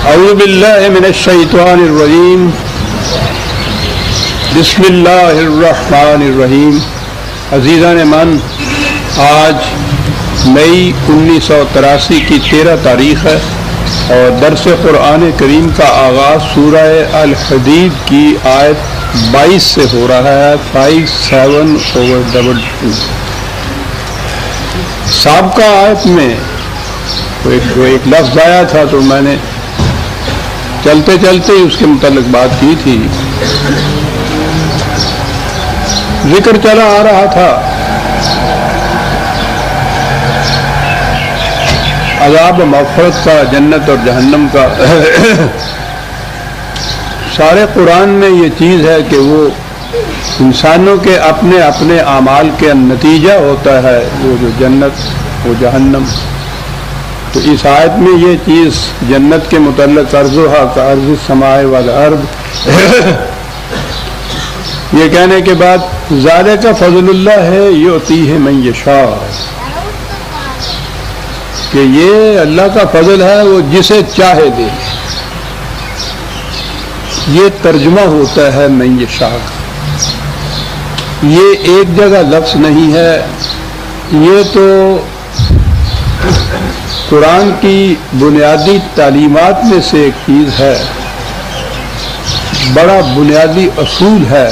اعوذ باللہ من الشیطان الرجیم بسم اللہ الرحمن الرحیم۔ عزیزان من، آج مئی 1983 کی 13 تاریخ ہے اور درس قرآن کریم کا آغاز سورہ الحدید کی آیت 22 سے ہو رہا ہے، 57/22۔ سابقہ آیت میں ایک لفظ آیا تھا تو میں نے چلتے چلتے اس کے متعلق بات کی تھی۔ ذکر چلا آ رہا تھا عذاب و مغفرت کا، جنت اور جہنم کا۔ سارے قرآن میں یہ چیز ہے کہ وہ انسانوں کے اپنے اپنے اعمال کے نتیجہ ہوتا ہے، وہ جو جنت وہ جہنم۔ تو اس آیت میں یہ چیز جنت کے متعلق ارضھا کا ارض السماء والارض، یہ کہنے کے بعد ذالک فضل اللہ ہے یؤتیہ من یشاء، کہ یہ اللہ کا فضل ہے، وہ جسے چاہے دے۔ یہ ترجمہ ہوتا ہے من یشاء کا، یہ ایک جگہ لفظ نہیں ہے، یہ تو قرآن کی بنیادی تعلیمات میں سے ایک چیز ہے، بڑا بنیادی اصول ہے،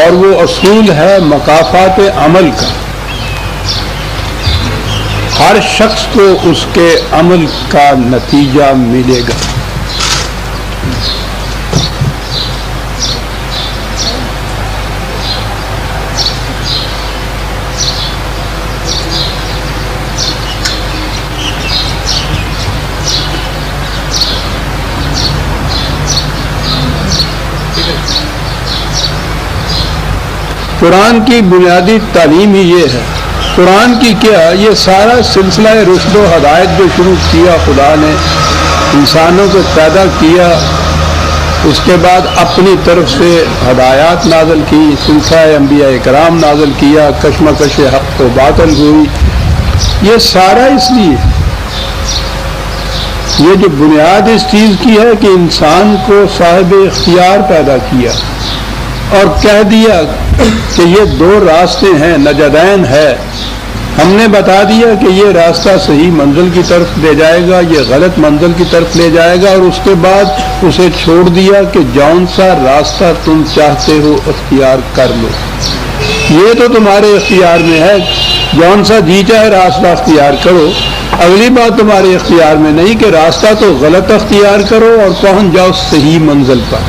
اور وہ اصول ہے مکافات عمل کا۔ ہر شخص کو اس کے عمل کا نتیجہ ملے گا۔ قرآن کی بنیادی تعلیم ہی یہ ہے۔ قرآن کی کیا، یہ سارا سلسلہ رشد و ہدایت جو شروع کیا خدا نے، انسانوں کو پیدا کیا، اس کے بعد اپنی طرف سے ہدایات نازل کی، سلسلہ انبیاء کرام نازل کیا، کشمکش حق و باطل ہوئی، یہ سارا اس لیے، یہ جو بنیاد اس چیز کی ہے کہ انسان کو صاحب اختیار پیدا کیا اور کہہ دیا کہ یہ دو راستے ہیں، نجدین ہے۔ ہم نے بتا دیا کہ یہ راستہ صحیح منزل کی طرف لے جائے گا، یہ غلط منزل کی طرف لے جائے گا، اور اس کے بعد اسے چھوڑ دیا کہ جون سا راستہ تم چاہتے ہو اختیار کر لو، یہ تو تمہارے اختیار میں ہے، جون سا جی چاہے راستہ اختیار کرو۔ اگلی بات تمہارے اختیار میں نہیں کہ راستہ تو غلط اختیار کرو اور پہنچ جاؤ صحیح منزل پر۔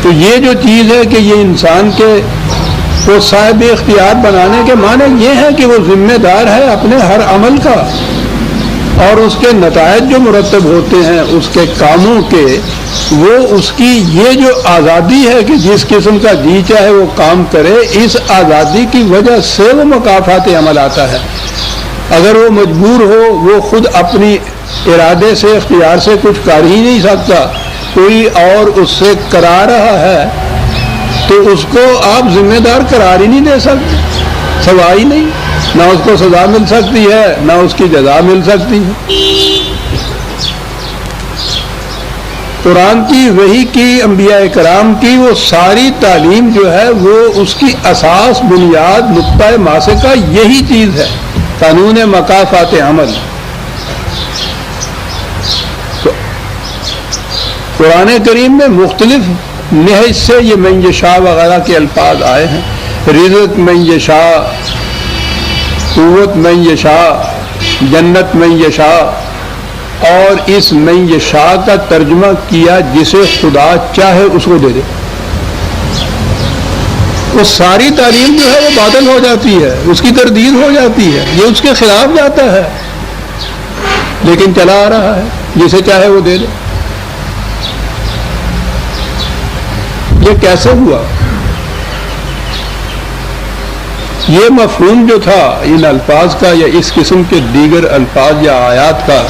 تو یہ جو چیز ہے کہ یہ انسان کے کو صاحب اختیار بنانے کے معنی یہ ہے کہ وہ ذمہ دار ہے اپنے ہر عمل کا، اور اس کے نتائج جو مرتب ہوتے ہیں اس کے کاموں کے، وہ اس کی یہ جو آزادی ہے کہ جس قسم کا جی چاہے وہ کام کرے، اس آزادی کی وجہ سے وہ مکافات عمل آتا ہے۔ اگر وہ مجبور ہو، وہ خود اپنی ارادے سے اختیار سے کچھ کر ہی نہیں سکتا، کوئی اور اس سے کرا رہا ہے، تو اس کو آپ ذمہ دار قرار ہی نہیں دے سکتے، سوا ہی نہیں، نہ اس کو سزا مل سکتی ہے نہ اس کی جزا مل سکتی ہے۔ قرآن کی، وحی کی، انبیاء کرام کی وہ ساری تعلیم جو ہے وہ اس کی اساس، بنیاد، نقطہ ماسے کا یہی چیز ہے، قانون مکافات عمل۔ قرآن کریم میں مختلف نہج سے یہ من یشاء وغیرہ کے الفاظ آئے ہیں، رزق من یشاء، قوت من یشاء، جنت من یشاء، اور اس من یشاء کا ترجمہ کیا جسے خدا چاہے اس کو دے دے۔ وہ ساری تعلیم جو ہے وہ باطل ہو جاتی ہے، اس کی تردید ہو جاتی ہے، یہ اس کے خلاف جاتا ہے، لیکن چلا آ رہا ہے، جسے چاہے وہ دے دے۔ یہ کیسے ہوا؟ یہ مفہوم جو تھا ان الفاظ کا یا اس قسم کے دیگر الفاظ یا آیات کا،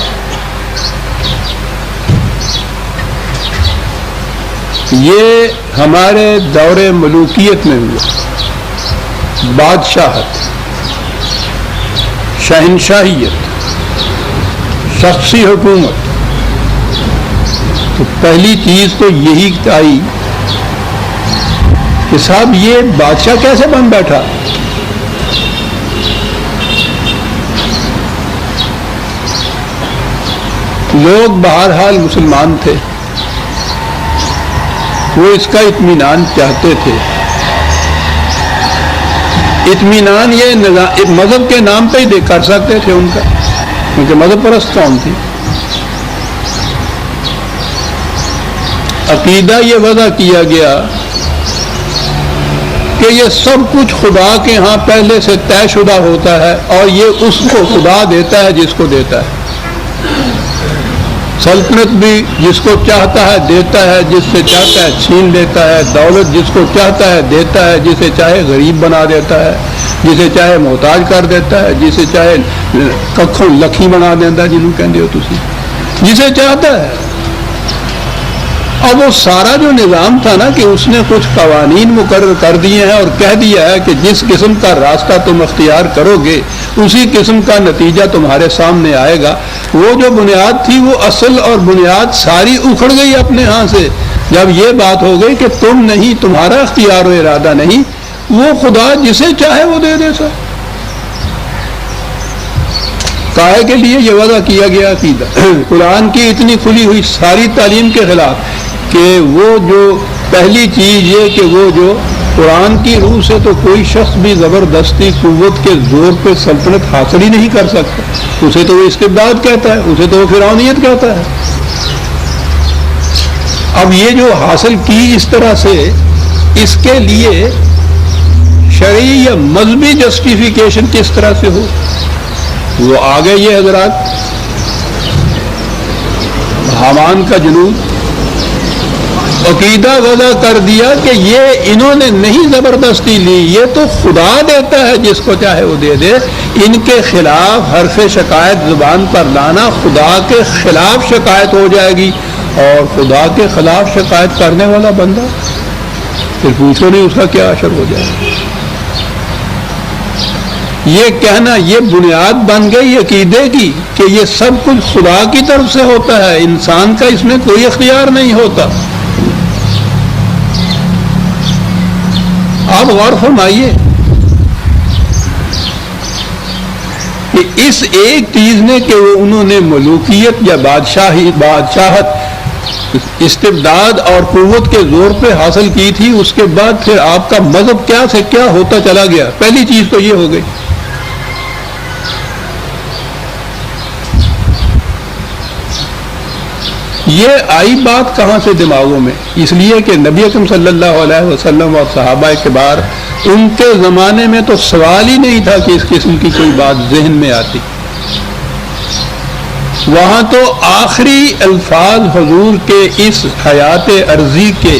یہ ہمارے دور ملوکیت میں ہوا، بادشاہت، شہنشاہیت، شخصی حکومت، تو پہلی چیز تو یہی آئی کہ صاحب یہ بادشاہ کیسے بن بیٹھا؟ لوگ بہرحال مسلمان تھے، وہ اس کا اطمینان چاہتے تھے۔ اطمینان یہ مذہب کے نام پہ ہی کر سکتے تھے ان کا، کیونکہ مذہب پرست قوم تھی۔ عقیدہ یہ وضع کیا گیا کہ یہ سب کچھ خدا کے ہاں پہلے سے طے شدہ ہوتا ہے، اور یہ اس کو خدا دیتا ہے جس کو دیتا ہے۔ سلطنت بھی جس کو چاہتا ہے دیتا ہے، جس سے چاہتا ہے چھین لیتا ہے۔ دولت جس کو چاہتا ہے دیتا ہے، جسے چاہے غریب بنا دیتا ہے، جسے چاہے محتاج کر دیتا ہے، جسے چاہے ککھوں لکھی بنا دیتا ہے، جنہوں کہندے ہو تسی، جسے چاہتا ہے۔ اب وہ سارا جو نظام تھا نا کہ اس نے کچھ قوانین مقرر کر دیے ہیں اور کہہ دیا ہے کہ جس قسم کا راستہ تم اختیار کرو گے اسی قسم کا نتیجہ تمہارے سامنے آئے گا۔ وہ جو بنیاد تھی وہ اصل اور بنیاد ساری اکھڑ گئی اپنے ہاں سے، جب یہ بات ہو گئی کہ تم نہیں، تمہارا اختیار و ارادہ نہیں، وہ خدا جسے چاہے وہ دے دے سا۔ کائے کے لیے یہ وضع کیا گیا عقیدہ قرآن کی اتنی کھلی ہوئی ساری تعلیم کے خلاف، کہ وہ جو پہلی چیز یہ کہ وہ جو قرآن کی روح سے تو کوئی شخص بھی زبردستی قوت کے زور پہ سلطنت حاصل ہی نہیں کر سکتا، اسے تو وہ استبداد کہتا ہے، اسے تو وہ فرعونیت کہتا ہے۔ اب یہ جو حاصل کی اس طرح سے، اس کے لیے شرعی یا مذہبی جسٹیفیکیشن کس طرح سے ہو، وہ آگے یہ حضرات حامان کا جنود عقیدہ وضع کر دیا کہ یہ انہوں نے نہیں زبردستی لی، یہ تو خدا دیتا ہے جس کو چاہے وہ دے دے۔ ان کے خلاف حرف شکایت زبان پر لانا خدا کے خلاف شکایت ہو جائے گی، اور خدا کے خلاف شکایت کرنے والا بندہ پھر پوچھو نہیں اس کا کیا اثر ہو جائے گا۔ یہ کہنا یہ بنیاد بن گئی عقیدے کی کہ یہ سب کچھ خدا کی طرف سے ہوتا ہے، انسان کا اس میں کوئی اختیار نہیں ہوتا۔ آپ غور فرمائیے کہ اس ایک چیز نے کہ انہوں نے ملوکیت یا بادشاہت استبداد اور قوت کے زور پہ حاصل کی تھی، اس کے بعد پھر آپ کا مذہب کیا سے کیا ہوتا چلا گیا۔ پہلی چیز تو یہ ہو گئی۔ یہ آئی بات کہاں سے دماغوں میں؟ اس لیے کہ نبی اکرم صلی اللہ علیہ وسلم اور صحابہ کبار ان کے زمانے میں تو سوال ہی نہیں تھا کہ اس قسم کی کوئی بات ذہن میں آتی۔ وہاں تو آخری الفاظ حضور کے اس حیات عرضی کے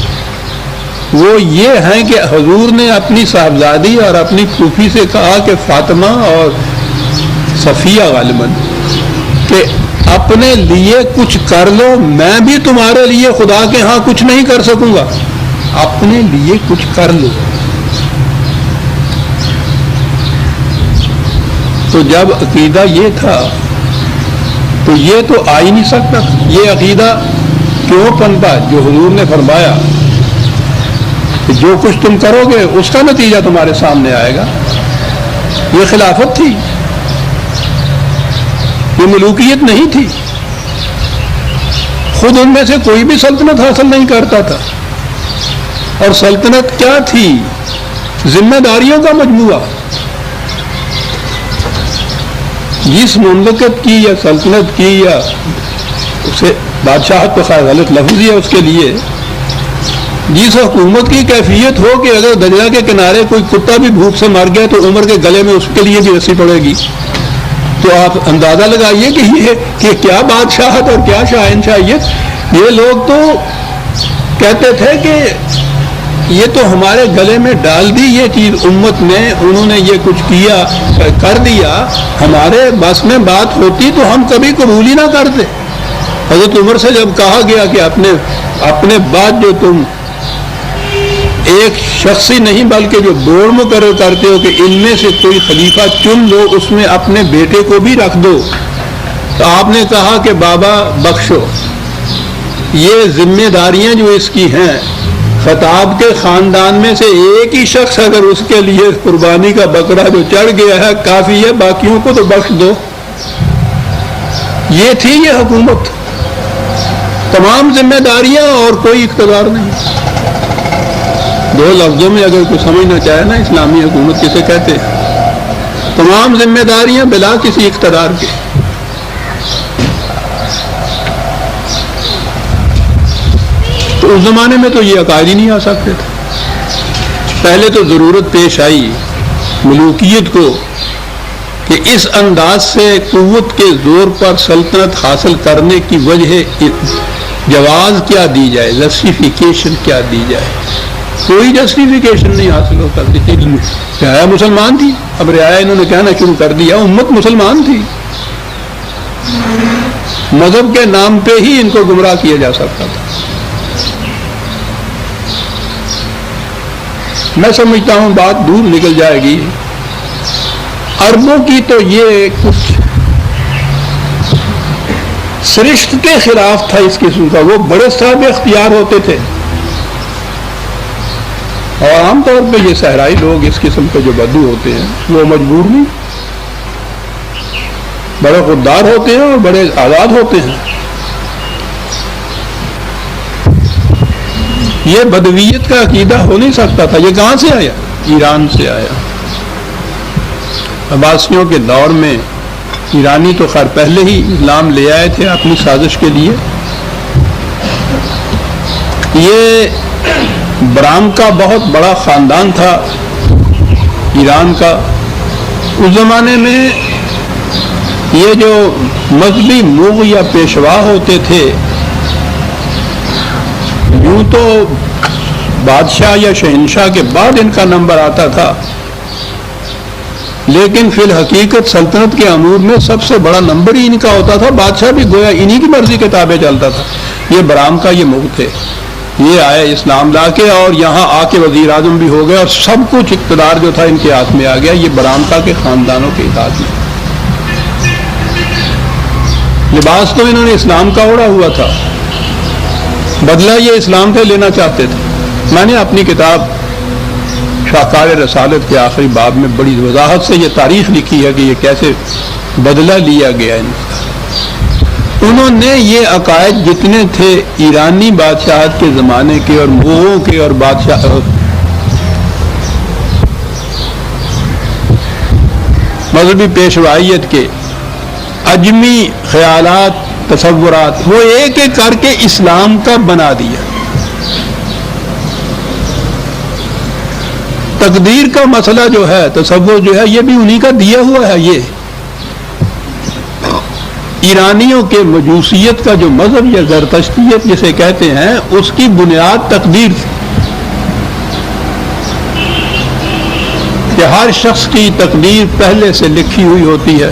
وہ یہ ہیں کہ حضور نے اپنی صاحبزادی اور اپنی پھوپھی سے کہا کہ فاطمہ اور صفیہ غالباً کہ اپنے لیے کچھ کر لو، میں بھی تمہارے لیے خدا کے ہاں کچھ نہیں کر سکوں گا، اپنے لیے کچھ کر لو۔ تو جب عقیدہ یہ تھا تو یہ تو آ ہی نہیں سکتا۔ یہ عقیدہ کیوں پنپا؟ جو حضور نے فرمایا کہ جو کچھ تم کرو گے اس کا نتیجہ تمہارے سامنے آئے گا۔ یہ خلافت تھی، یہ ملوکیت نہیں تھی۔ خود ان میں سے کوئی بھی سلطنت حاصل نہیں کرتا تھا، اور سلطنت کیا تھی؟ ذمہ داریوں کا مجموعہ۔ جس مملکت کی یا سلطنت کی یا اسے بادشاہت تو خیر غلط لفظ ہی ہے اس کے لیے، جس حکومت کی کیفیت ہو کہ اگر دجلہ کے کنارے کوئی کتا بھی بھوک سے مر گیا تو عمر کے گلے میں اس کے لیے بھی رسی پڑے گی، تو آپ اندازہ لگائیے کہ یہ کہ کیا بادشاہت اور کیا شاہنشاہیت۔ یہ لوگ تو کہتے تھے کہ یہ تو ہمارے گلے میں ڈال دی یہ چیز امت نے، انہوں نے یہ کچھ کیا کر دیا، ہمارے بس میں بات ہوتی تو ہم کبھی قبول ہی نہ کرتے۔ حضرت عمر سے جب کہا گیا کہ اپنے بعد جو تم ایک شخصی نہیں بلکہ جو بورڈ مقرر کرتے ہو کہ ان میں سے کوئی خلیفہ چن لو، اس میں اپنے بیٹے کو بھی رکھ دو، تو آپ نے کہا کہ بابا بخشو، یہ ذمہ داریاں جو اس کی ہیں، خطاب کے خاندان میں سے ایک ہی شخص اگر اس کے لیے قربانی کا بکرا جو چڑھ گیا ہے کافی ہے، باقیوں کو تو بخش دو۔ یہ تھی یہ حکومت، تمام ذمہ داریاں اور کوئی اقتدار نہیں۔ دو لفظوں میں اگر کوئی سمجھنا چاہے نا اسلامی حکومت کسے کہتے ہیں، تمام ذمہ داریاں بلا کسی اقتدار کے۔ تو اس زمانے میں تو یہ عقائد ہی نہیں آ سکتے تھے۔ پہلے تو ضرورت پیش آئی ملوکیت کو کہ اس انداز سے قوت کے زور پر سلطنت حاصل کرنے کی وجہ جواز کیا دی جائے، جسٹیفیکیشن کیا دی جائے۔ کوئی جسٹیفیکیشن نہیں حاصل ہو سکتی تھی۔ رعایا مسلمان تھی، اب رعایا انہوں نے کہنا شروع کر دیا، امت مسلمان تھی، مذہب کے نام پہ ہی ان کو گمراہ کیا جا سکتا تھا۔ میں سمجھتا ہوں بات دور نکل جائے گی۔ عربوں کی تو یہ کچھ سرشت کے خلاف تھا اس قسم کا، وہ بڑے صاحب اختیار ہوتے تھے، اور عام طور پہ یہ صحرائی لوگ اس قسم کے جو بدو ہوتے ہیں وہ مجبور نہیں، بڑے خوددار ہوتے ہیں اور بڑے آزاد ہوتے ہیں۔ یہ بدویت کا عقیدہ ہو نہیں سکتا تھا۔ یہ کہاں سے آیا؟ ایران سے آیا۔ عباسیوں کے دور میں ایرانی تو خیر پہلے ہی اسلام لے آئے تھے اپنی سازش کے لیے۔ یہ برام کا بہت بڑا خاندان تھا ایران کا۔ اس زمانے میں یہ جو مذہبی موغ یا پیشوا ہوتے تھے، یوں تو بادشاہ یا شہنشاہ کے بعد ان کا نمبر آتا تھا، لیکن فی الحقیقت سلطنت کے امور میں سب سے بڑا نمبر ہی ان کا ہوتا تھا۔ بادشاہ بھی گویا انہی کی مرضی کے تابع چلتا تھا۔ یہ برام کا یہ موغ تھے، یہ آئے اسلام لا کے اور یہاں آ کے وزیر اعظم بھی ہو گئے اور سب کچھ اقتدار جو تھا ان کے ہاتھ میں آ گیا۔ یہ برامتا کے خاندانوں کے ہاتھ میں۔ لباس تو انہوں نے اسلام کا اوڑا ہوا تھا، بدلہ یہ اسلام سے لینا چاہتے تھے۔ میں نے اپنی کتاب شاہکار رسالت کے آخری باب میں بڑی وضاحت سے یہ تاریخ لکھی ہے کہ یہ کیسے بدلہ لیا گیا ان کا۔ انہوں نے یہ عقائد جتنے تھے ایرانی بادشاہت کے زمانے کے اور موغوں کے اور بادشاہ مذہبی پیشوائیت کے اجمی خیالات تصورات، وہ ایک ایک کر کے اسلام کا بنا دیا۔ تقدیر کا مسئلہ جو ہے، تصور جو ہے، یہ بھی انہی کا دیا ہوا ہے۔ یہ ایرانیوں کے مجوسیت کا جو مذہب یا زرتشتیت جسے کہتے ہیں، اس کی بنیاد تقدیر تھی کہ ہر شخص کی تقدیر پہلے سے لکھی ہوئی ہوتی ہے،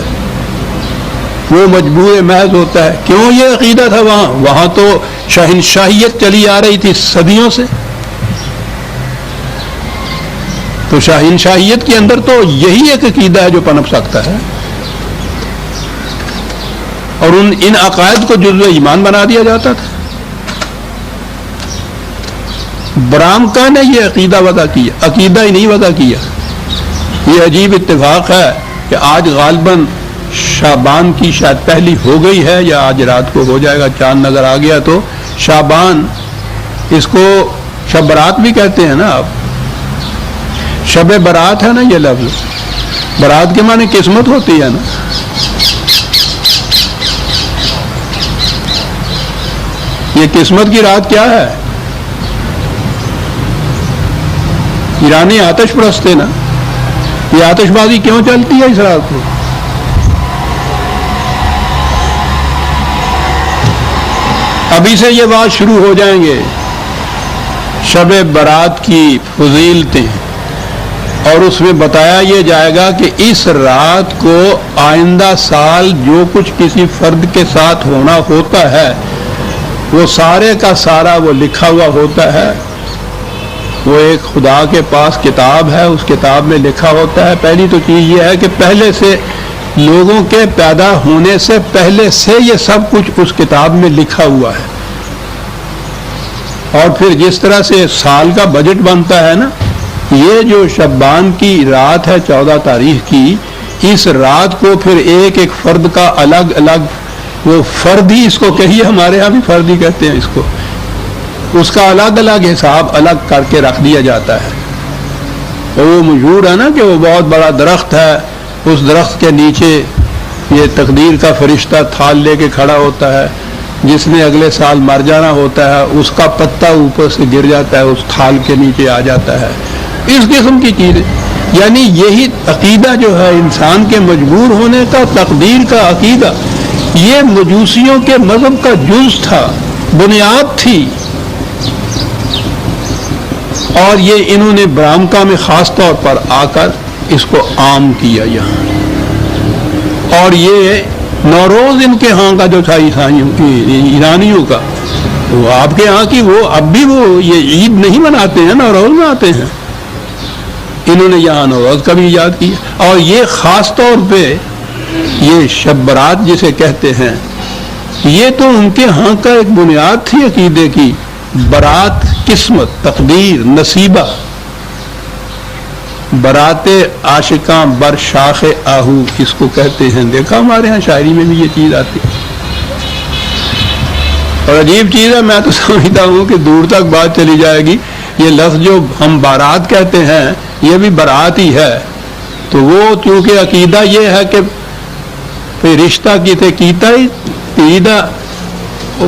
وہ مجبور محض ہوتا ہے۔ کیوں یہ عقیدہ تھا وہاں تو شہنشاہیت چلی آ رہی تھی صدیوں سے، تو شہنشاہیت کے اندر تو یہی ایک عقیدہ ہے جو پنپ سکتا ہے، اور ان عقائد کو جزو ایمان بنا دیا جاتا تھا۔ برامکا نے یہ عقیدہ وضع کیا، عقیدہ ہی نہیں وضع کیا۔ یہ عجیب اتفاق ہے کہ آج غالباً شعبان کی شاید پہلی ہو گئی ہے یا آج رات کو ہو جائے گا، چاند نظر آ گیا تو شعبان، اس کو شب برات بھی کہتے ہیں نا آپ، شب برات ہے نا یہ لفظ، برات کے معنی قسمت ہوتی ہے نا۔ یہ قسمت کی رات کیا ہے؟ ایرانی آتش پرست تھے نا، یہ آتش بازی کیوں چلتی ہے اس رات کو؟ ابھی سے یہ بات شروع ہو جائیں گے، شب برات کی فضیلتیں، اور اس میں بتایا یہ جائے گا کہ اس رات کو آئندہ سال جو کچھ کسی فرد کے ساتھ ہونا ہوتا ہے وہ سارے کا سارا وہ لکھا ہوا ہوتا ہے، وہ ایک خدا کے پاس کتاب ہے، اس کتاب میں لکھا ہوتا ہے، پہلی تو چیز یہ ہے کہ پہلے سے لوگوں کے پیدا ہونے سے پہلے سے یہ سب کچھ اس کتاب میں لکھا ہوا ہے. اور پھر جس طرح سے سال کا بجٹ بنتا ہے نا، یہ جو شعبان کی رات ہے 14 تاریخ کی، اس رات کو پھر ایک ایک فرد کا الگ الگ، وہ فرد ہی اس کو کہیے، ہمارے ہاں بھی فرد ہی کہتے ہیں اس کو، اس کا الگ الگ حساب الگ کر کے رکھ دیا جاتا ہے. اور وہ مشہور ہے نا کہ وہ بہت بڑا درخت ہے، اس درخت کے نیچے یہ تقدیر کا فرشتہ تھال لے کے کھڑا ہوتا ہے، جس نے اگلے سال مر جانا ہوتا ہے اس کا پتا اوپر سے گر جاتا ہے، اس تھال کے نیچے آ جاتا ہے. اس قسم کی چیزیں، یعنی یہی عقیدہ جو ہے انسان کے مجبور ہونے کا، تقدیر کا عقیدہ، یہ مجوسیوں کے مذہب کا جز تھا، بنیاد تھی. اور یہ انہوں نے برامکا میں خاص طور پر آ کر اس کو عام کیا یہاں. اور یہ نوروز ان کے ہاں کا جو تھا عیسائیوں کی، ایرانیوں کا، وہ آپ کے ہاں کی، وہ اب بھی وہ یہ عید نہیں مناتے ہیں، نوروز مناتے ہیں. انہوں نے یہاں نوروز کا بھی ایجاد کیا. اور یہ خاص طور پہ یہ شب برات جسے کہتے ہیں، یہ تو ان کے ہاں کا ایک بنیاد تھی عقیدے کی. برات قسمت، تقدیر، نصیبہ. برات عاشقاں بر شاخ آہو اس کو کہتے ہیں. دیکھا ہمارے ہاں شاعری میں بھی یہ چیز آتی ہے. اور عجیب چیز ہے، میں تو سمجھتا ہوں کہ دور تک بات چلی جائے گی. یہ لفظ جو ہم بارات کہتے ہیں یہ بھی برات ہی ہے. تو وہ چونکہ عقیدہ یہ ہے کہ رشتہ کیتے کیتا ہی تیدہ، وہ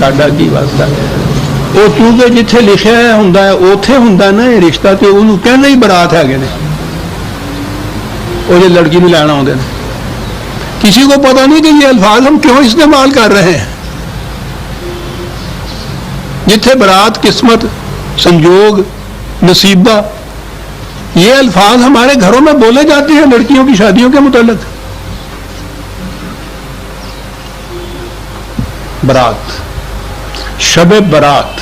ساڈا کی واسطہ. وہ کیونکہ جتھے لکھیا ہوندا ہے اوتھے ہوندا نا یہ رشتہ، تے اونوں کہندے ہی برات ہے نے. وہ جو لڑکی نوں لینا آوندے نے، کسی کو پتہ نہیں کہ یہ الفاظ ہم کیوں استعمال کر رہے ہیں. جتھے برات، قسمت، سنجوگ، نصیبہ، یہ الفاظ ہمارے گھروں میں بولے جاتے ہیں لڑکیوں کی شادیوں کے متعلق. برات، شب برات،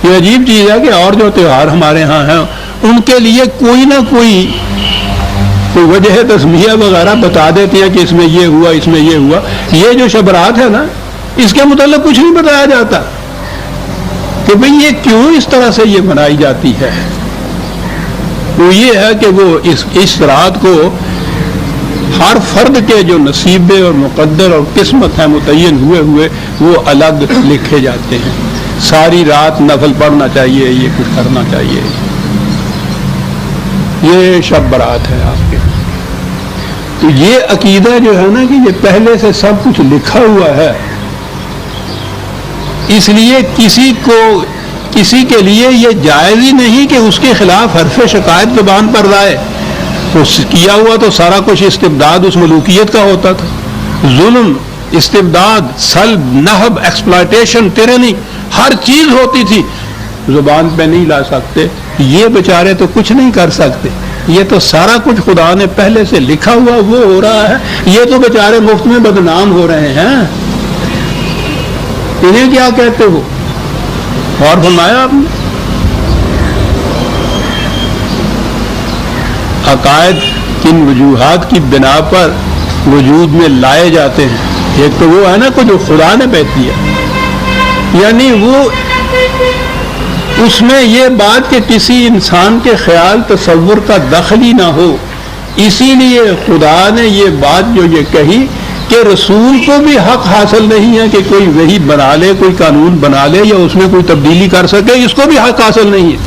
یہ عجیب چیز ہے کہ اور جو تہوار ہمارے ہاں ہیں ان کے لیے کوئی نہ کوئی وجہ تسمیہ وغیرہ بتا دیتی ہے کہ اس میں یہ ہوا، اس میں یہ ہوا. یہ جو شب برات ہے نا، اس کے متعلق کچھ نہیں بتایا جاتا کہ بھئی یہ کیوں اس طرح سے یہ منائی جاتی ہے. وہ یہ ہے کہ وہ اس رات کو ہر فرد کے جو نصیبے اور مقدر اور قسمت ہیں متعین ہوئے وہ الگ لکھے جاتے ہیں. ساری رات نفل پڑھنا چاہیے، یہ کچھ کرنا چاہیے. یہ شب برات ہے آپ کے. تو یہ عقیدہ جو ہے نا کہ یہ پہلے سے سب کچھ لکھا ہوا ہے، اس لیے کسی کے لیے یہ جائز ہی نہیں کہ اس کے خلاف حرف شکایت زبان پر لائے. تو کیا ہوا تو سارا کچھ استبداد اس ملوکیت کا ہوتا تھا. ظلم، استبداد، سلب، نہب، ایکسپلائٹیشن، ٹیرنی، ہر چیز ہوتی تھی. زبان پہ نہیں لا سکتے. یہ بیچارے تو کچھ نہیں کر سکتے. یہ تو سارا کچھ خدا نے پہلے سے لکھا ہوا وہ ہو رہا ہے. یہ تو بیچارے مفت میں بدنام ہو رہے ہیں. انہیں کیا کہتے ہو؟ اور فرمایا آپ نے عقائد کن وجوہات کی بنا پر وجود میں لائے جاتے ہیں. ایک تو وہ ہے نا کہ جو خدا نے پیدا کیا، یعنی وہ اس میں یہ بات کہ کسی انسان کے خیال تصور کا دخل ہی نہ ہو. اسی لیے خدا نے یہ بات جو یہ کہی کہ رسول کو بھی حق حاصل نہیں ہے کہ کوئی وحی بنا لے، کوئی قانون بنا لے یا اس میں کوئی تبدیلی کر سکے. اس کو بھی حق حاصل نہیں ہے.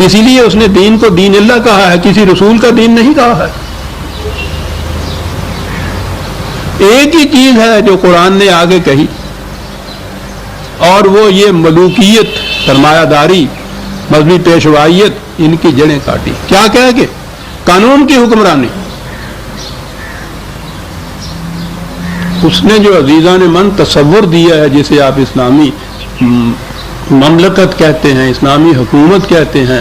اسی لیے اس نے دین کو دین اللہ کہا ہے، کسی رسول کا دین نہیں کہا ہے. ایک ہی چیز ہے جو قرآن نے آگے کہی، اور وہ یہ ملوکیت، سرمایہ داری، مذہبی پیشوائیت، ان کی جڑیں کاٹی. کیا کہہ کے؟ قانون کی حکمرانی. اس نے جو عزیزان من تصور دیا ہے، جسے آپ اسلامی مملکت کہتے ہیں، اسلامی حکومت کہتے ہیں،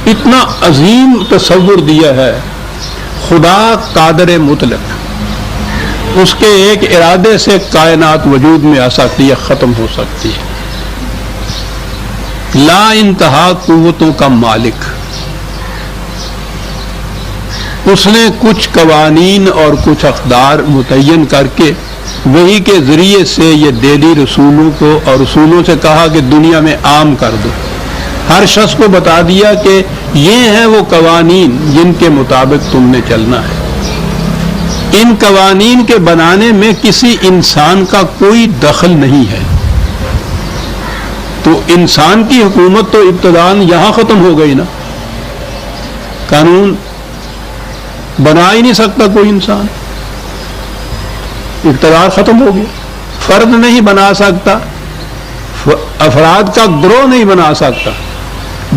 اتنا عظیم تصور دیا ہے. خدا قادر مطلق، اس کے ایک ارادے سے کائنات وجود میں آ سکتی ہے، ختم ہو سکتی ہے۔ لا انتہا قوتوں کا مالک، اس نے کچھ قوانین اور کچھ اقدار متعین کر کے وہی کے ذریعے سے یہ دے دی رسولوں کو، اور رسولوں سے کہا کہ دنیا میں عام کر دو۔ ہر شخص کو بتا دیا کہ یہ ہیں وہ قوانین جن کے مطابق تم نے چلنا ہے۔ ان قوانین کے بنانے میں کسی انسان کا کوئی دخل نہیں ہے۔ تو انسان کی حکومت تو ابتداءً یہاں ختم ہو گئی نا، قانون بنا ہی نہیں سکتا کوئی انسان، اقتدار ختم ہو گیا۔ فرد نہیں بنا سکتا، افراد کا گروہ نہیں بنا سکتا۔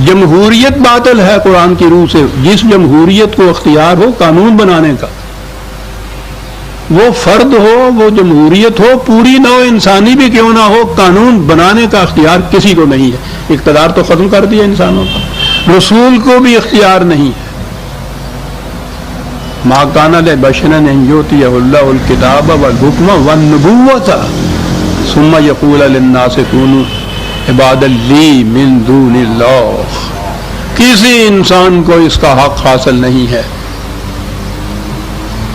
جمہوریت باطل ہے قرآن کی روح سے۔ جس جمہوریت کو اختیار ہو قانون بنانے کا، وہ فرد ہو، وہ جمہوریت ہو، پوری نوع انسانی بھی کیوں نہ ہو، قانون بنانے کا اختیار کسی کو نہیں ہے۔ اقتدار تو ختم کر دیا انسانوں کا۔ رسول کو بھی اختیار نہیں ہے۔ ما کان لبشر ان یؤتیہ اللہ الکتاب والحکم والنبوۃ ثم یقول للناس کونوا عبادا لی من دون اللہ۔ کسی انسان کو اس کا حق حاصل نہیں ہے،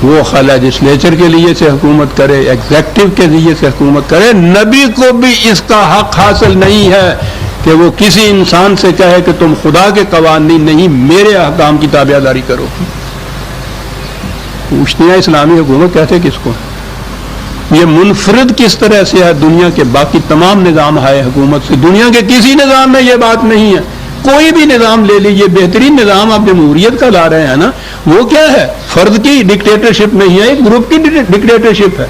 وہ لیجسلیچر کے لیے سے حکومت کرے، ایگزیکٹو کے لیے سے حکومت کرے۔ نبی کو بھی اس کا حق حاصل نہیں ہے کہ وہ کسی انسان سے کہے کہ تم خدا کے قوانین نہیں، میرے احکام کی تابعداری کرو۔ پوچھتے ہیں اسلامی حکومت کہتے کس کو؟ یہ منفرد کس طرح سے ہے دنیا کے باقی تمام نظام ہے حکومت سے؟ دنیا کے کسی نظام میں یہ بات نہیں ہے۔ کوئی بھی نظام لے لیجیے، بہترین نظام آپ جمہوریت کا لا رہے ہیں نا، وہ کیا ہے؟ فرد کی ڈکٹیٹرشپ نہیں ہے، ایک گروپ کی ڈکٹیٹرشپ ہے۔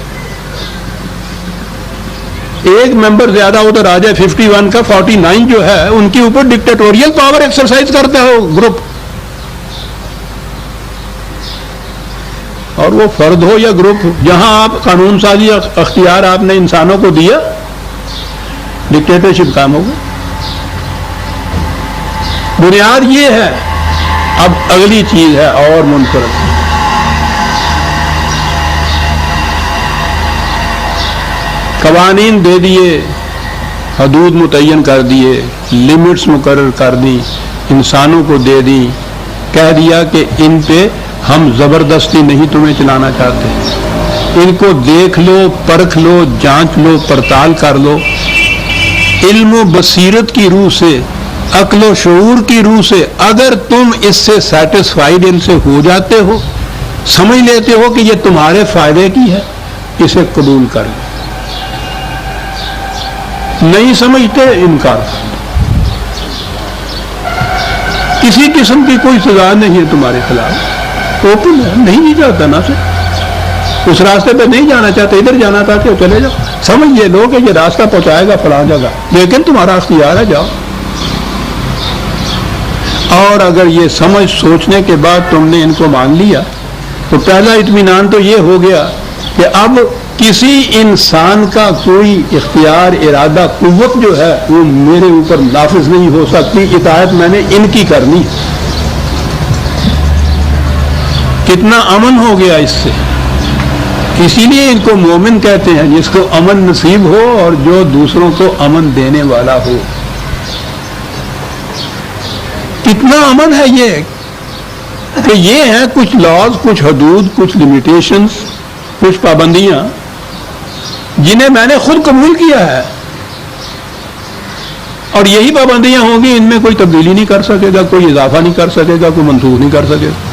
ایک ممبر زیادہ ادھر آ جائے 51 کا 49 جو ہے ان کے اوپر ڈکٹیٹوریل پاور ایکسرسائز کرتے ہو گروپ، اور وہ فرد ہو یا گروپ ہو۔ جہاں آپ قانون سازی اختیار آپ نے انسانوں کو دیا، ڈکٹیٹرشپ کام ہوگا۔ بنیاد یہ ہے۔ اب اگلی چیز ہے اور منفرد، قوانین دے دیے، حدود متعین کر دیے، لمٹس مقرر کر دی، انسانوں کو دے دی، کہہ دیا کہ ان پہ ہم زبردستی نہیں تمہیں چلانا چاہتے، ان کو دیکھ لو، پرکھ لو، جانچ لو، پڑتال کر لو، علم و بصیرت کی روح سے، عقل و شعور کی روح سے اگر تم اس سے سیٹسفائیڈ ان سے ہو جاتے ہو، سمجھ لیتے ہو کہ یہ تمہارے فائدے کی ہے، اسے قبول کر لو۔ نہیں سمجھتے، انکار کر دو۔ کسی قسم کی کوئی سزا نہیں ہے تمہارے خلاف، اوپن ہے، نہیں جاتا نا سے اس راستے پہ نہیں جانا چاہتے، ادھر جانا چاہتے ہو چلے جاؤ، سمجھ یہ لو کہ یہ راستہ پہنچائے گا فلاں جگہ، لیکن تمہارا اختیار ہے، جاؤ۔ اور اگر یہ سمجھ سوچنے کے بعد تم نے ان کو مان لیا تو پہلا اطمینان تو یہ ہو گیا کہ اب کسی انسان کا کوئی اختیار، ارادہ، قوت جو ہے وہ میرے اوپر نافذ نہیں ہو سکتی، اطاعت میں نے ان کی کرنی۔ کتنا امن ہو گیا اس سے۔ اسی لیے ان کو مومن کہتے ہیں، جس کو امن نصیب ہو اور جو دوسروں کو امن دینے والا ہو۔ کتنا امن ہے یہ کہ یہ ہیں کچھ لاز، کچھ حدود، کچھ لمیٹیشنز، کچھ پابندیاں جنہیں میں نے خود قبول کیا ہے، اور یہی پابندیاں ہوں گی، ان میں کوئی تبدیلی نہیں کر سکے گا، کوئی اضافہ نہیں کر سکے گا، کوئی منسوخ نہیں کر سکے گا۔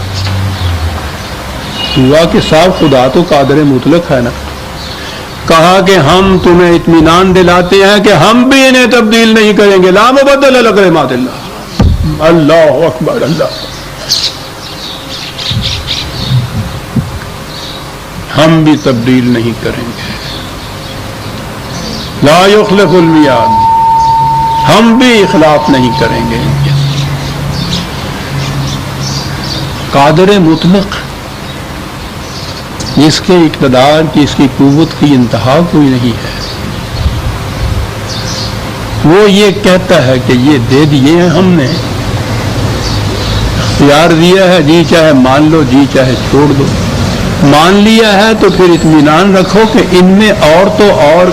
ہوا کہ صاحب خدا تو قادر مطلق ہے نا، کہا کہ ہم تمہیں اطمینان دلاتے ہیں کہ ہم بھی انہیں تبدیل نہیں کریں گے، لا مبدل لکلمات اللہ۔ اللہ اکبر، اللہ، ہم بھی تبدیل نہیں کریں گے، لا یخلف المیعاد، ہم بھی اخلاف نہیں کریں گے۔ قادر مطلق، جس کے اقتدار کی، اس کی قوت کی انتہا کوئی نہیں ہے، وہ یہ کہتا ہے کہ یہ دے دیے ہیں ہم نے، اختیار دیا ہے، جی چاہے مان لو، جی چاہے چھوڑ دو۔ مان لیا ہے تو پھر اطمینان رکھو کہ ان میں اور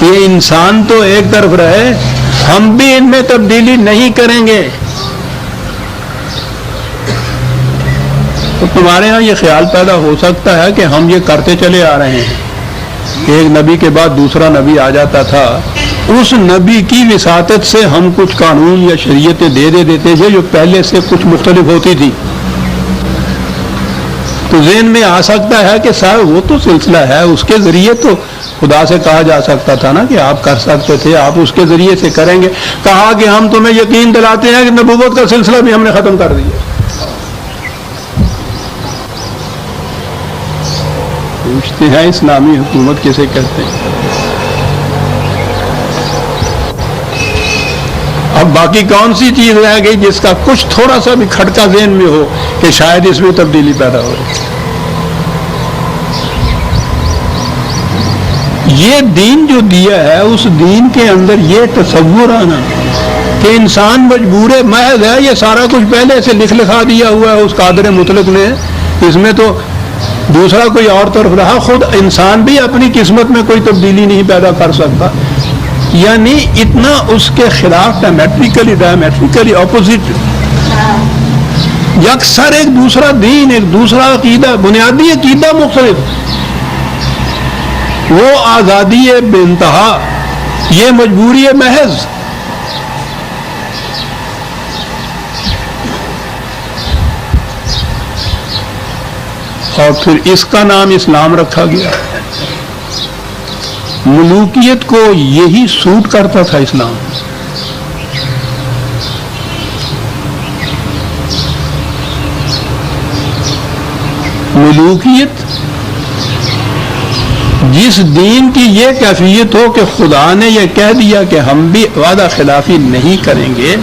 یہ انسان تو ایک طرف رہے، ہم بھی ان میں تبدیلی نہیں کریں گے۔ تو تمہارے ہاں یہ خیال پیدا ہو سکتا ہے کہ ہم یہ کرتے چلے آ رہے ہیں، ایک نبی کے بعد دوسرا نبی آ جاتا تھا، اس نبی کی وساطت سے ہم کچھ قانون یا شریعتیں دے دیتے تھے جو پہلے سے کچھ مختلف ہوتی تھی۔ تو ذہن میں آ سکتا ہے کہ صاحب وہ تو سلسلہ ہے، اس کے ذریعے تو خدا سے کہا جا سکتا تھا نا کہ آپ کر سکتے تھے، آپ اس کے ذریعے سے کریں گے۔ کہا کہ ہم تمہیں یقین دلاتے ہیں کہ نبوت کا سلسلہ بھی ہم نے ختم کر دیا۔ پوچھتے ہیں اسلامی حکومت کسے کہتے ہیں؟ اب باقی کون سی چیز رہ گئی جس کا کچھ تھوڑا سا بھی کھٹکا ذہن میں ہو کہ شاید اس میں تبدیلی پیدا ہو؟ یہ دین جو دیا ہے، اس دین کے اندر یہ تصور آنا کہ انسان مجبور محض ہے، یہ سارا کچھ پہلے سے لکھا دیا ہوا ہے اس قادر مطلق نے، اس میں تو دوسرا کوئی اور طرف رہا، خود انسان بھی اپنی قسمت میں کوئی تبدیلی نہیں پیدا کر سکتا، یعنی اتنا اس کے خلاف ڈائمیٹریکلی اپوزٹ، یکسر ایک دوسرا دین، ایک دوسرا عقیدہ، بنیادی عقیدہ مختلف، وہ آزادی بے انتہا، یہ مجبوری محض۔ اور پھر اس کا نام اسلام رکھا گیا۔ ملوکیت کو یہی سوٹ کرتا تھا اسلام۔ ملوکیت جس دین کی یہ کیفیت ہو کہ خدا نے یہ کہہ دیا کہ ہم بھی وعدہ خلافی نہیں کریں گے،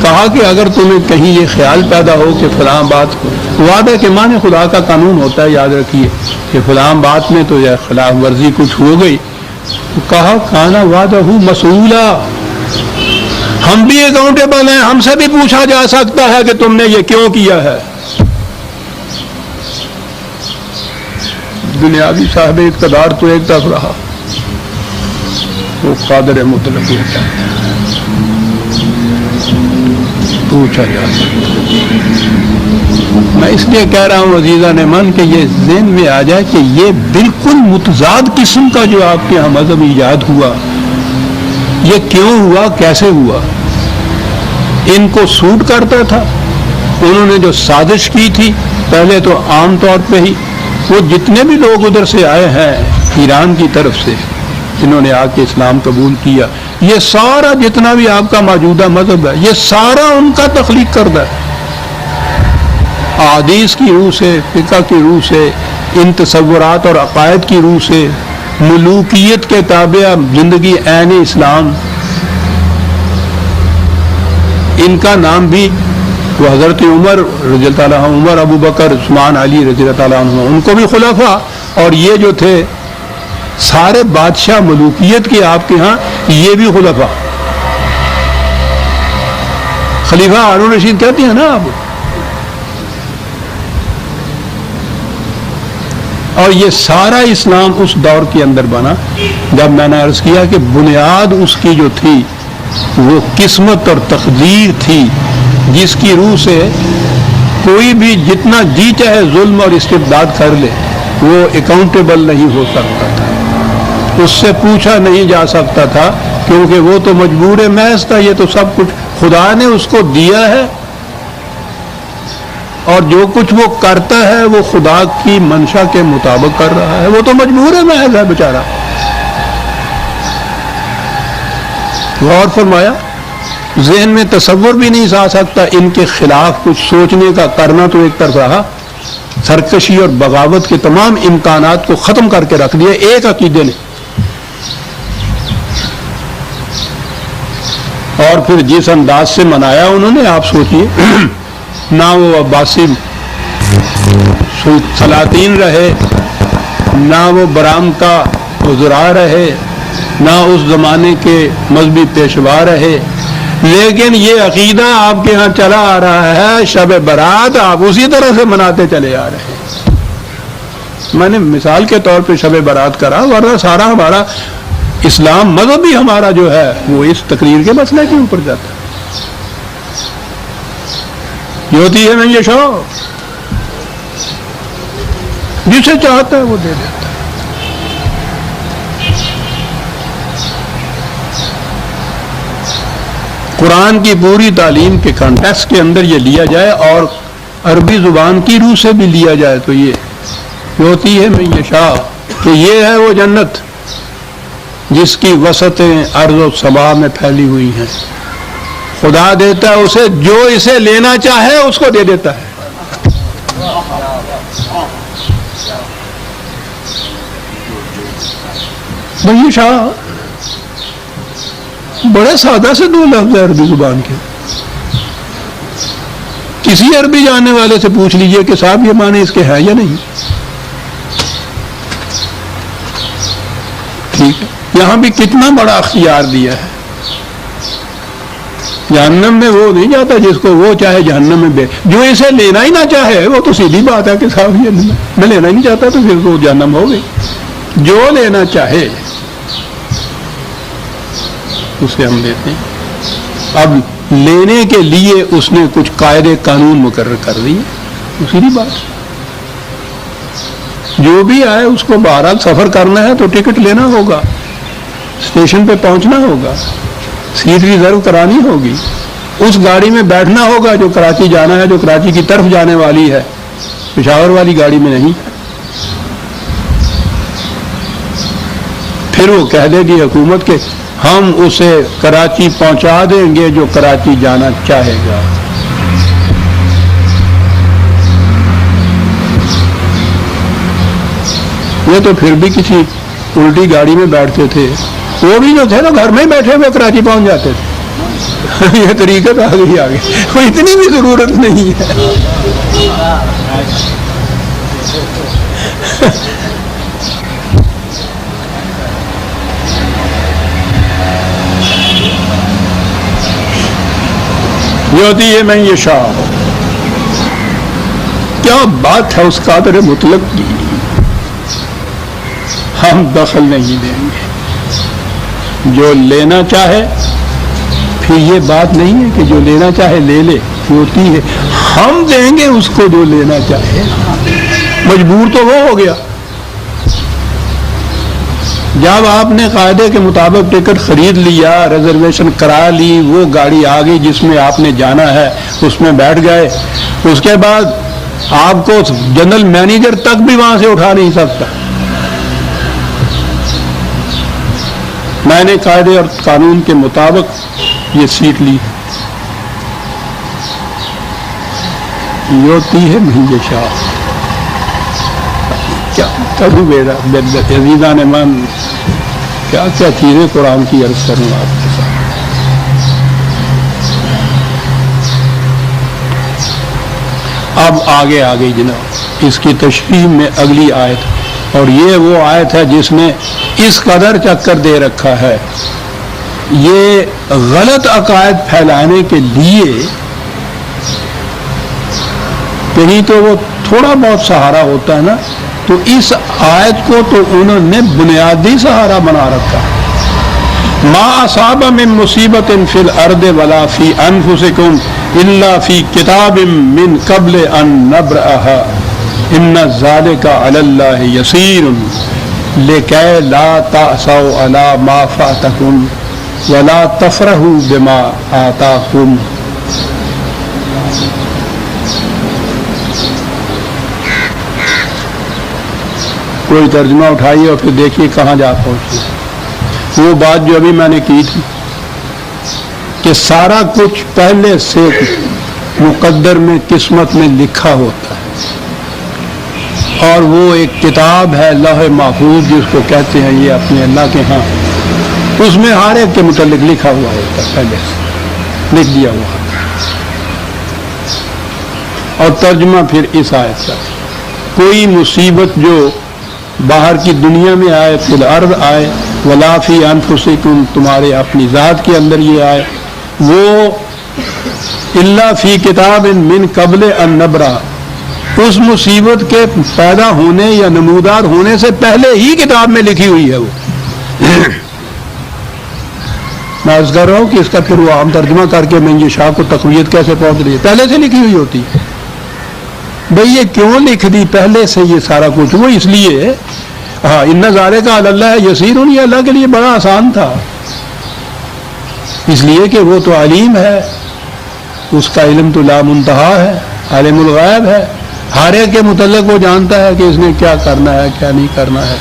کہا کہ اگر تمہیں کہیں یہ خیال پیدا ہو کہ فلاں بات، وعدہ کے معنی خدا کا قانون ہوتا ہے، یاد رکھیے کہ فلاں بات میں تو یہ خلاف ورزی کچھ ہو گئی، تو کہا کانا وعدہ مسئولا، ہم بھی اکاؤنٹیبل ہیں، ہم سے بھی پوچھا جا سکتا ہے کہ تم نے یہ کیوں کیا ہے۔ دنیاوی صاحب اقتدار تو ایک طرف رہا، وہ قادر مطلق ہوتا ہے، پوچھا جا سکتا۔ میں اس لیے کہہ رہا ہوں عزیزان من کہ یہ ذہن میں آ جائے کہ یہ بالکل متضاد قسم کا جو آپ کے یہاں مذہب ایجاد ہوا، یہ کیوں ہوا، کیسے ہوا؟ ان کو سوٹ کرتا تھا، انہوں نے جو سازش کی تھی پہلے تو عام طور پہ ہی وہ جتنے بھی لوگ ادھر سے آئے ہیں ایران کی طرف سے جنہوں نے آ کے اسلام قبول کیا، یہ سارا جتنا بھی آپ کا موجودہ مذہب ہے یہ سارا ان کا تخلیق کردہ ہے، احادیث کی روح سے، فقہ کی روح سے، ان تصورات اور عقائد کی روح سے، ملوکیت کے تابع زندگی عین اسلام۔ ان کا نام بھی وہ حضرت عمر رضی اللہ عنہ، عمر، ابو بکر، عثمان، علی رضی اللہ عنہ، ان کو بھی خلفاء، اور یہ جو تھے سارے بادشاہ ملوکیت کے آپ کے ہاں یہ بھی خلفاء، خلیفہ ہارون رشید کہتے ہیں نا آپ۔ اور یہ سارا اسلام اس دور کے اندر بنا جب میں نے عرض کیا کہ بنیاد اس کی جو تھی وہ قسمت اور تقدیر تھی، جس کی روح سے کوئی بھی جتنا جی چاہے ظلم اور استبداد کر لے وہ اکاؤنٹیبل نہیں ہو سکتا تھا، اس سے پوچھا نہیں جا سکتا تھا، کیونکہ وہ تو مجبور محض تھا، یہ تو سب کچھ خدا نے اس کو دیا ہے، اور جو کچھ وہ کرتا ہے وہ خدا کی منشا کے مطابق کر رہا ہے، وہ تو مجبور محض ہے بیچارہ۔ غور فرمایا، ذہن میں تصور بھی نہیں آ سکتا ان کے خلاف کچھ سوچنے کا، کرنا تو ایک طرف رہا، سرکشی اور بغاوت کے تمام امکانات کو ختم کر کے رکھ دیا ایک عقیدے نے، اور پھر جس انداز سے منایا انہوں نے، آپ سوچئے نہ وہ عباسی سلاطین رہے، نہ وہ برام کا وزراء رہے، نہ اس زمانے کے مذہبی پیشوا رہے، لیکن یہ عقیدہ آپ کے ہاں چلا آ رہا ہے، شب برات آپ اسی طرح سے مناتے چلے آ رہے ہیں۔ میں نے مثال کے طور پہ شب برات کرا، ورنہ سارا ہمارا اسلام مذہب ہی ہمارا جو ہے وہ اس تقریر کے مسئلے کے اوپر جاتا ہے. یہ ہوتی ہے میں یہ شو جسے چاہتا ہے وہ دے دیتا ہے. قرآن کی پوری تعلیم کے کانٹیکسٹ کے اندر یہ لیا جائے اور عربی زبان کی روح سے بھی لیا جائے تو یہ ہوتی ہے میں یہ شاہ کہ یہ ہے وہ جنت جس کی وسعتیں ارض و سما میں پھیلی ہوئی ہیں. خدا دیتا ہے اسے جو اسے لینا چاہے اس کو دے دیتا ہے. بھائی شاہ بڑے سادہ سے دو لفظ ہے عربی زبان کے. کسی عربی جاننے والے سے پوچھ لیجئے کہ صاحب یہ معنی اس کے ہے یا نہیں. ٹھیک ہے، یہاں بھی کتنا بڑا اختیار دیا ہے. جہنم میں وہ نہیں جاتا جس کو وہ چاہے جہنم میں بے، جو اسے لینا ہی نہ چاہے وہ تو سیدھی بات ہے کہ صاحب یہ میں لینا ہی نہیں چاہتا تو پھر وہ جہنم ہو گئی. جو لینا چاہے اسے ہم دیتے ہیں. اب لینے کے لیے اس نے کچھ قاعدے قانون مقرر کر دیے، سیدھی بات. جو بھی آئے اس کو بہرحال سفر کرنا ہے تو ٹکٹ لینا ہوگا، اسٹیشن پہ پہنچنا ہوگا، سیٹ ریزرو کرانی ہوگی، اس گاڑی میں بیٹھنا ہوگا جو کراچی جانا ہے، جو کراچی کی طرف جانے والی ہے، پشاور والی گاڑی میں نہیں. پھر وہ کہہ دے گی حکومت کے ہم اسے کراچی پہنچا دیں گے جو کراچی جانا چاہے گا. یہ تو پھر بھی کسی الٹی گاڑی میں بیٹھتے تھے، وہ بھی جو تھے نا گھر میں ہی بیٹھے ہوئے کراچی پہنچ جاتے تھے. یہ طریقت آگے کوئی اتنی بھی ضرورت نہیں ہے. یہ ہوتی ہے میں یہ شاہ. کیا بات ہے اس قادر مطلق کی، ہم دخل نہیں دیں گے. جو لینا چاہے، پھر یہ بات نہیں ہے کہ جو لینا چاہے لے لے، ہوتی ہے ہم دیں گے اس کو جو لینا چاہے. مجبور تو وہ ہو گیا. جب آپ نے قاعدے کے مطابق ٹکٹ خرید لیا، ریزرویشن کرا لی، وہ گاڑی آ گئی جس میں آپ نے جانا ہے، اس میں بیٹھ گئے، اس کے بعد آپ کو جنرل مینیجر تک بھی وہاں سے اٹھا نہیں سکتا. میں نے قاعدے اور قانون کے مطابق یہ سیٹ لی. یہ ہوتی ہے مہنگے شاہ. کیا کروں میرا عزیزان من، کیا کیا چیزیں قرآن کی عرض کروں آپ کے ساتھ. اب آگے آ گئی جناب اس کی تشریح میں اگلی آیت، اور یہ وہ آیت ہے جس نے اس قدر چکر دے رکھا ہے. یہ غلط عقائد پھیلانے کے لیے کہیں تو وہ تھوڑا بہت سہارا ہوتا ہے نا، تو اس آیت کو تو انہوں نے بنیادی سہارا بنا رکھا. ما اصاب من مصیبت فی الارض ولا فی انفسکم الا فی کتاب من قبل ان نبرأها ان ذلک علی اللہ یسیر لکی لا تأسوا علی ما فاتکم ولا تفرحوا بما آتاکم. کوئی ترجمہ اٹھائیے اور پھر دیکھیے کہاں جا پہنچی. وہ بات جو ابھی میں نے کی تھی کہ سارا کچھ پہلے سے مقدر میں، قسمت میں لکھا ہوتا ہے، اور وہ ایک کتاب ہے لوح محفوظ جس کو کہتے ہیں یہ اپنے اللہ کے ہاں، اس میں ہر ایک کے متعلق لکھا ہوا ہوتا ہے، پہلے سے لکھ دیا ہوا. اور ترجمہ پھر اس آیت کا، کوئی مصیبت جو باہر کی دنیا میں آئے، فی الارض آئے، ولا فی انفسکم تمہارے اپنی ذات کے اندر یہ آئے، وہ الا فی کتاب من قبل ان نبرأ اس مصیبت کے پیدا ہونے یا نمودار ہونے سے پہلے ہی کتاب میں لکھی ہوئی ہے وہ. میں عرض کر رہا ہوں کہ اس کا پھر وہ عام ترجمہ کر کے منجی شاہ کو تقویت کیسے پہنچ رہی ہے، پہلے سے لکھی ہوئی ہوتی ہے. بھئی یہ کیوں لکھ دی پہلے سے یہ سارا کچھ؟ وہ اس لیے ان نظارے کا اللہ یسیر، یہ اللہ کے لیے بڑا آسان تھا، اس لیے کہ وہ تو علیم ہے، اس کا علم تو لا منتہا ہے، عالم الغیب ہے، ہر ایک کے متعلق وہ جانتا ہے کہ اس نے کیا کرنا ہے کیا نہیں کرنا ہے.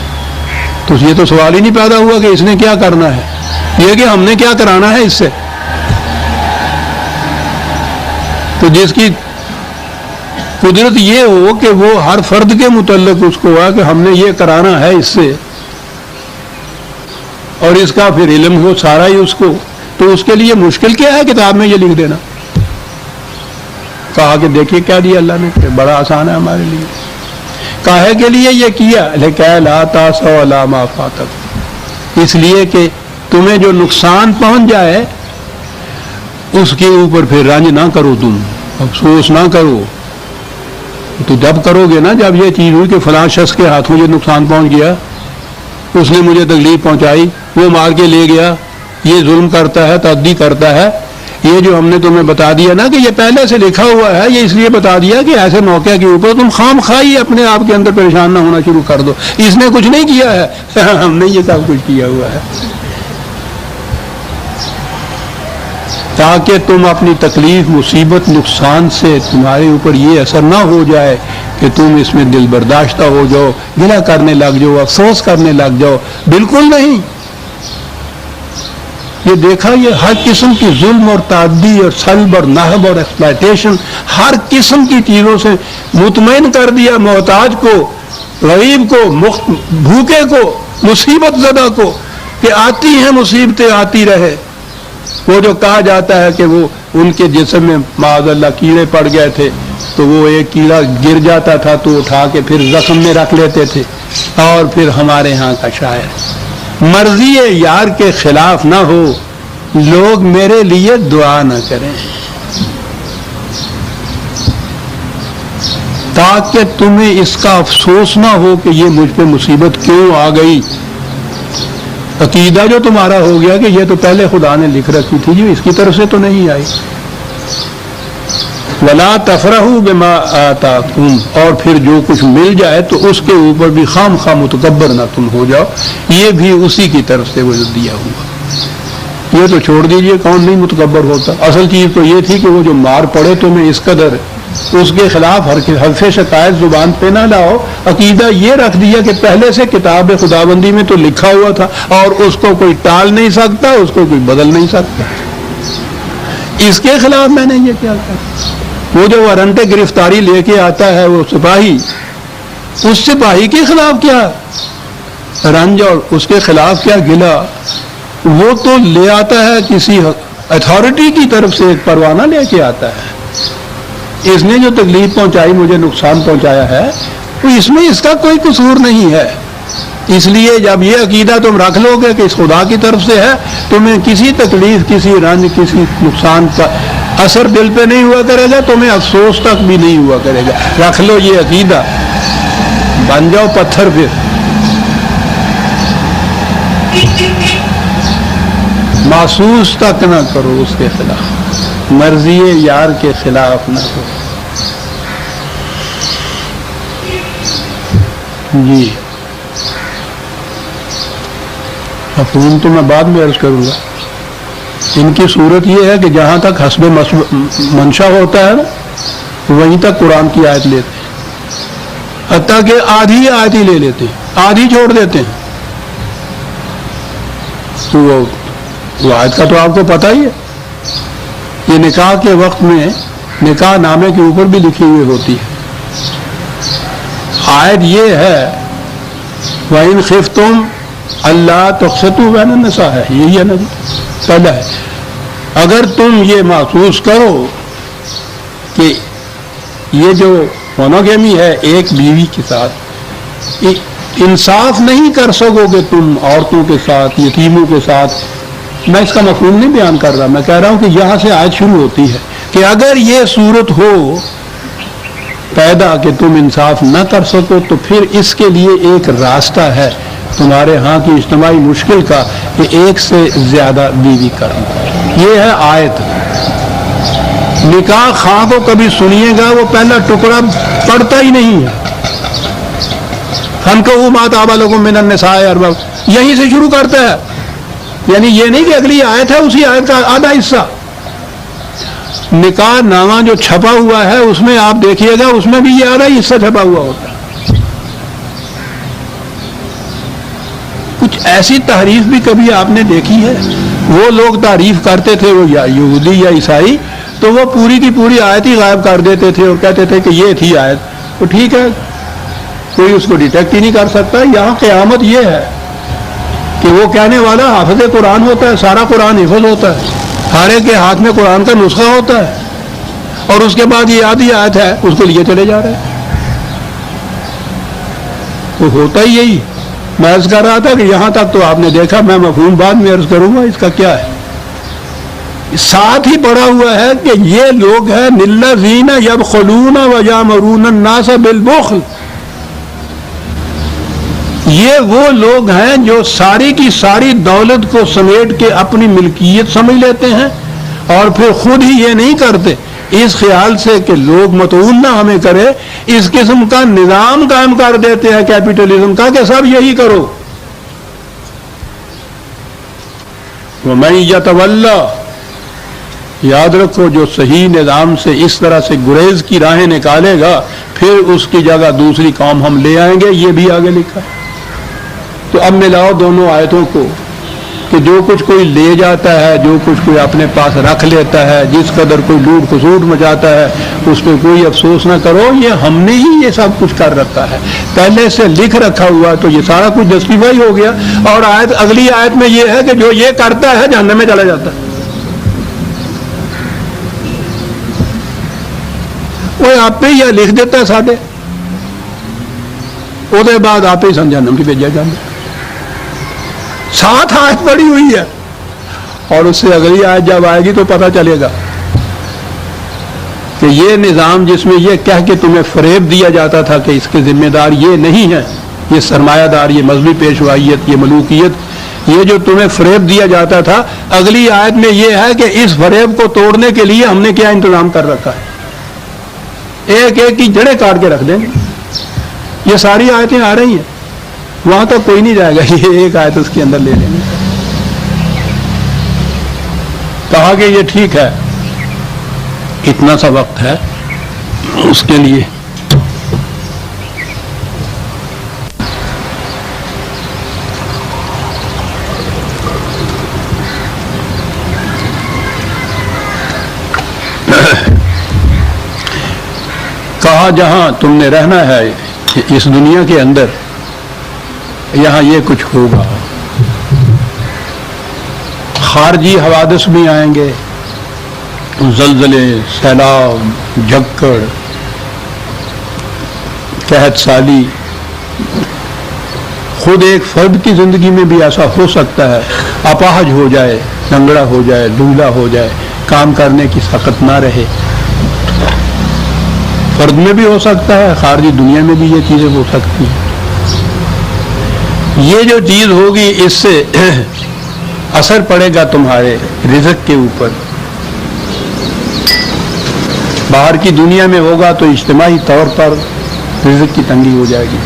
تو یہ تو سوال ہی نہیں پیدا ہوا کہ اس نے کیا کرنا ہے، یہ کہ ہم نے کیا کرانا ہے اس سے. تو جس کی قدرت یہ ہو کہ وہ ہر فرد کے متعلق اس کو ہوا کہ ہم نے یہ کرانا ہے اس سے، اور اس کا پھر علم ہو سارا ہی اس کو، تو اس کے لیے مشکل کیا ہے کتاب میں یہ لکھ دینا؟ کہا کہ دیکھیے کیا دیا اللہ نے، کہ بڑا آسان ہے ہمارے لیے. کاہے کے لیے یہ کیا؟ لِکَیْ لَا تَأْسَوْا عَلَىٰ مَا فَاتَکُم، اس لیے کہ تمہیں جو نقصان پہنچ جائے اس کے اوپر پھر رنج نہ کرو، تم افسوس نہ کرو. تو جب کرو گے نا، جب یہ چیز ہوئی کہ فلاں شخص کے ہاتھوں یہ نقصان پہنچ گیا، اس نے مجھے تکلیف پہنچائی، وہ مار کے لے گیا، یہ ظلم کرتا ہے، تعدی کرتا ہے، یہ جو ہم نے تمہیں بتا دیا نا کہ یہ پہلے سے لکھا ہوا ہے، یہ اس لیے بتا دیا کہ ایسے موقع کے اوپر تم خام خواہی اپنے آپ کے اندر پریشان نہ ہونا شروع کر دو. اس نے کچھ نہیں کیا ہے، ہم نے یہ سب کچھ کیا ہوا ہے، تاکہ تم اپنی تکلیف مصیبت نقصان سے تمہارے اوپر یہ اثر نہ ہو جائے کہ تم اس میں دل برداشتہ ہو جاؤ، گلہ کرنے لگ جاؤ، افسوس کرنے لگ جاؤ. بالکل نہیں. یہ دیکھا، یہ ہر قسم کی ظلم اور تعدی اور سلب اور نہب اور ایکسپلائٹیشن، ہر قسم کی چیزوں سے مطمئن کر دیا محتاج کو، غریب کو، بھوکے کو، مصیبت زدہ کو، کہ آتی ہیں مصیبتیں آتی رہے. وہ جو کہا جاتا ہے کہ وہ ان کے جسم میں معاذ اللہ کیڑے پڑ گئے تھے، تو وہ ایک کیڑا گر جاتا تھا تو اٹھا کے پھر زخم میں رکھ لیتے تھے. اور پھر ہمارے ہاں کا شاعر، مرضی یار کے خلاف نہ ہو، لوگ میرے لیے دعا نہ کریں، تاکہ تمہیں اس کا افسوس نہ ہو کہ یہ مجھ پہ مصیبت کیوں آ گئی. عقیدہ جو تمہارا ہو گیا کہ یہ تو پہلے خدا نے لکھ رکھی تھی، جو اس کی طرف سے تو نہیں آئی. وَلَا تَفْرَحُوا بِمَا آتَاكُمْ، اور پھر جو کچھ مل جائے تو اس کے اوپر بھی خام خواہ متکبر نہ تم ہو جاؤ، یہ بھی اسی کی طرف سے وہ جو دیا ہوا. یہ تو چھوڑ دیجئے، کون نہیں متکبر ہوتا. اصل چیز تو یہ تھی کہ وہ جو مار پڑے تمہیں اس قدر، اس کے خلاف حرف شکایت زبان پہ نہ لاؤ. عقیدہ یہ رکھ دیا کہ پہلے سے کتاب خداوندی میں تو لکھا ہوا تھا، اور اس کو کوئی ٹال نہیں سکتا، اس کو کوئی بدل نہیں سکتا. اس کے خلاف میں نے یہ کیا کہا. وہ جو وارنٹ گرفتاری لے کے آتا ہے وہ سپاہی، اس سپاہی کے خلاف کیا رنج اور اس کے خلاف کیا گلا. وہ تو لے آتا ہے کسی اتھارٹی کی طرف سے ایک پروانہ لے کے آتا ہے. اس نے جو تکلیف پہنچائی، مجھے نقصان پہنچایا ہے، تو اس میں اس کا کوئی قصور نہیں ہے. اس لیے جب یہ عقیدہ تم رکھ لو گے کہ اس خدا کی طرف سے ہے، تمہیں کسی تکلیف، کسی رنج، کسی نقصان کا اثر دل پہ نہیں ہوا کرے گا، تمہیں افسوس تک بھی نہیں ہوا کرے گا. رکھ لو یہ عقیدہ، بن جاؤ پتھر. پھر محسوس تک نہ کرو اس کے خلاف، مرضی یار کے خلاف نہ کرو. جی مفہوم تو میں بعد میں عرض کروں گا. ان کی صورت یہ ہے کہ جہاں تک حسب منشا ہوتا ہے نا، وہیں تک قرآن کی آیت لیتے ہیں، حتیٰ کہ آدھی آیت ہی لے لیتے ہیں، آدھی چھوڑ دیتے ہیں. تو وہ آیت کا تو آپ کو پتہ ہی ہے. یہ نکاح کے وقت میں نکاح نامے کے اوپر بھی لکھی ہوئی ہوتی ہے. آیت یہ ہے وَإِنْ خِفْتُمْ أَلَّا تُقْسِطُوا بَيْنَ النِّسَاءِ، ہے یہی ہے نا جی. پہلا ہے اگر تم یہ محسوس کرو کہ یہ جو مونوگیمی ہے، ایک بیوی کے ساتھ انصاف نہیں کر سکو گے تم عورتوں کے ساتھ، یتیموں کے ساتھ. میں اس کا مفہوم نہیں بیان کر رہا، میں کہہ رہا ہوں کہ یہاں سے آیت شروع ہوتی ہے کہ اگر یہ صورت ہو پیدا کہ تم انصاف نہ کر سکو، تو پھر اس کے لیے ایک راستہ ہے تمہارے ہاں کی اجتماعی مشکل کا کہ ایک سے زیادہ بیوی کرنا۔ یہ ہے آیت۔ نکاح خواہ کو کبھی سنیے گا وہ پہلا ٹکڑا پڑتا ہی نہیں ہے، فَانكِحُوا مَا طَابَ لَكُم مِّنَ النِّسَاءِ أَرْبَعَةٌ، یہیں سے شروع کرتا ہے۔ یعنی یہ نہیں کہ اگلی آیت ہے اسی آیت کا آدھا حصہ۔ نکاح نامہ جو چھپا ہوا ہے اس میں آپ دیکھیے گا، اس میں بھی یہ آدھا ہی حصہ چھپا ہوا ہوتا ہے۔ کچھ ایسی تعریف بھی کبھی آپ نے دیکھی ہے؟ وہ لوگ تعریف کرتے تھے، وہ یا یہودی یا عیسائی، تو وہ پوری کی پوری آیت ہی غائب کر دیتے تھے اور کہتے تھے کہ یہ تھی آیت، تو ٹھیک ہے، کوئی اس کو ڈیٹیکٹ ہی نہیں کر سکتا۔ یہاں قیامت یہ ہے کہ وہ کہنے والا حافظ قرآن ہوتا ہے، سارا قرآن حفظ ہوتا ہے، ہر ایک کے ہاتھ میں قرآن کا نسخہ ہوتا ہے، اور اس کے بعد یہ آدھی آیت ہے اس کو لیے چلے جا رہے ہیں۔ تو ہوتا ہی یہی۔ میں عرض کر رہا تھا کہ یہاں تک تو آپ نے دیکھا، میں مفہوم بعد میں عرض کروں گا اس کا کیا ہے۔ ساتھ ہی پڑا ہوا ہے کہ یہ لوگ ہیں للذین یبخلون ویامرون الناس بالبخل، یہ وہ لوگ ہیں جو ساری کی ساری دولت کو سمیٹ کے اپنی ملکیت سمجھ لیتے ہیں اور پھر خود ہی یہ نہیں کرتے، اس خیال سے کہ لوگ متعون نہ ہمیں کرے، اس قسم کا نظام قائم کر دیتے ہیں کیپٹلزم کا کہ سب یہی کرو۔ وَمَن يَتَوَلَّ، یاد رکھو جو صحیح نظام سے اس طرح سے گریز کی راہیں نکالے گا پھر اس کی جگہ دوسری قوم ہم لے آئیں گے، یہ بھی آگے لکھا ہے۔ تو اب ملاؤ دونوں آیتوں کو کہ جو کچھ کوئی لے جاتا ہے، جو کچھ کوئی اپنے پاس رکھ لیتا ہے، جس قدر کوئی لوٹ خسوٹ مچاتا ہے، اس پہ کوئی افسوس نہ کرو، یہ ہم نے ہی یہ سب کچھ کر رکھا ہے، پہلے سے لکھ رکھا ہوا، تو یہ سارا کچھ جسٹیفائی ہو گیا۔ اور آیت اگلی آیت میں یہ ہے کہ جو یہ کرتا ہے جہنم میں چلا جاتا ہے۔ وہ آپ پہ یہ لکھ دیتا ہے سادے، وہ بعد آپ ہی جہنم کی بھیجا جانا۔ ساتھ آیت پڑی ہوئی ہے، اور اس سے اگلی آیت جب آئے گی تو پتہ چلے گا کہ یہ نظام جس میں یہ کہہ کے تمہیں فریب دیا جاتا تھا کہ اس کے ذمہ دار یہ نہیں ہے، یہ سرمایہ دار، یہ مذہبی پیشوائیت، یہ ملوکیت، یہ جو تمہیں فریب دیا جاتا تھا، اگلی آیت میں یہ ہے کہ اس فریب کو توڑنے کے لیے ہم نے کیا انتظام کر رکھا ہے، ایک ایک کی جڑیں کاٹ کے رکھ دیں گے۔ یہ ساری آیتیں آ رہی ہیں، وہاں تک کوئی نہیں جائے گا، یہ ایک آیت اس کے اندر لے لیں گے۔ کہا کہ یہ ٹھیک ہے، اتنا سا وقت ہے اس کے لیے۔ کہا جہاں تم نے رہنا ہے اس دنیا کے اندر، یہاں یہ کچھ ہوگا، خارجی حوادث بھی آئیں گے، زلزلے، سیلاب، جھکڑ، قحط سالی۔ خود ایک فرد کی زندگی میں بھی ایسا ہو سکتا ہے، اپاہج ہو جائے، لنگڑا ہو جائے، دبلا ہو جائے، کام کرنے کی طاقت نہ رہے۔ فرد میں بھی ہو سکتا ہے، خارجی دنیا میں بھی یہ چیزیں ہو سکتی ہیں۔ یہ جو چیز ہوگی اس سے اثر پڑے گا تمہارے رزق کے اوپر۔ باہر کی دنیا میں ہوگا تو اجتماعی طور پر رزق کی تنگی ہو جائے گی،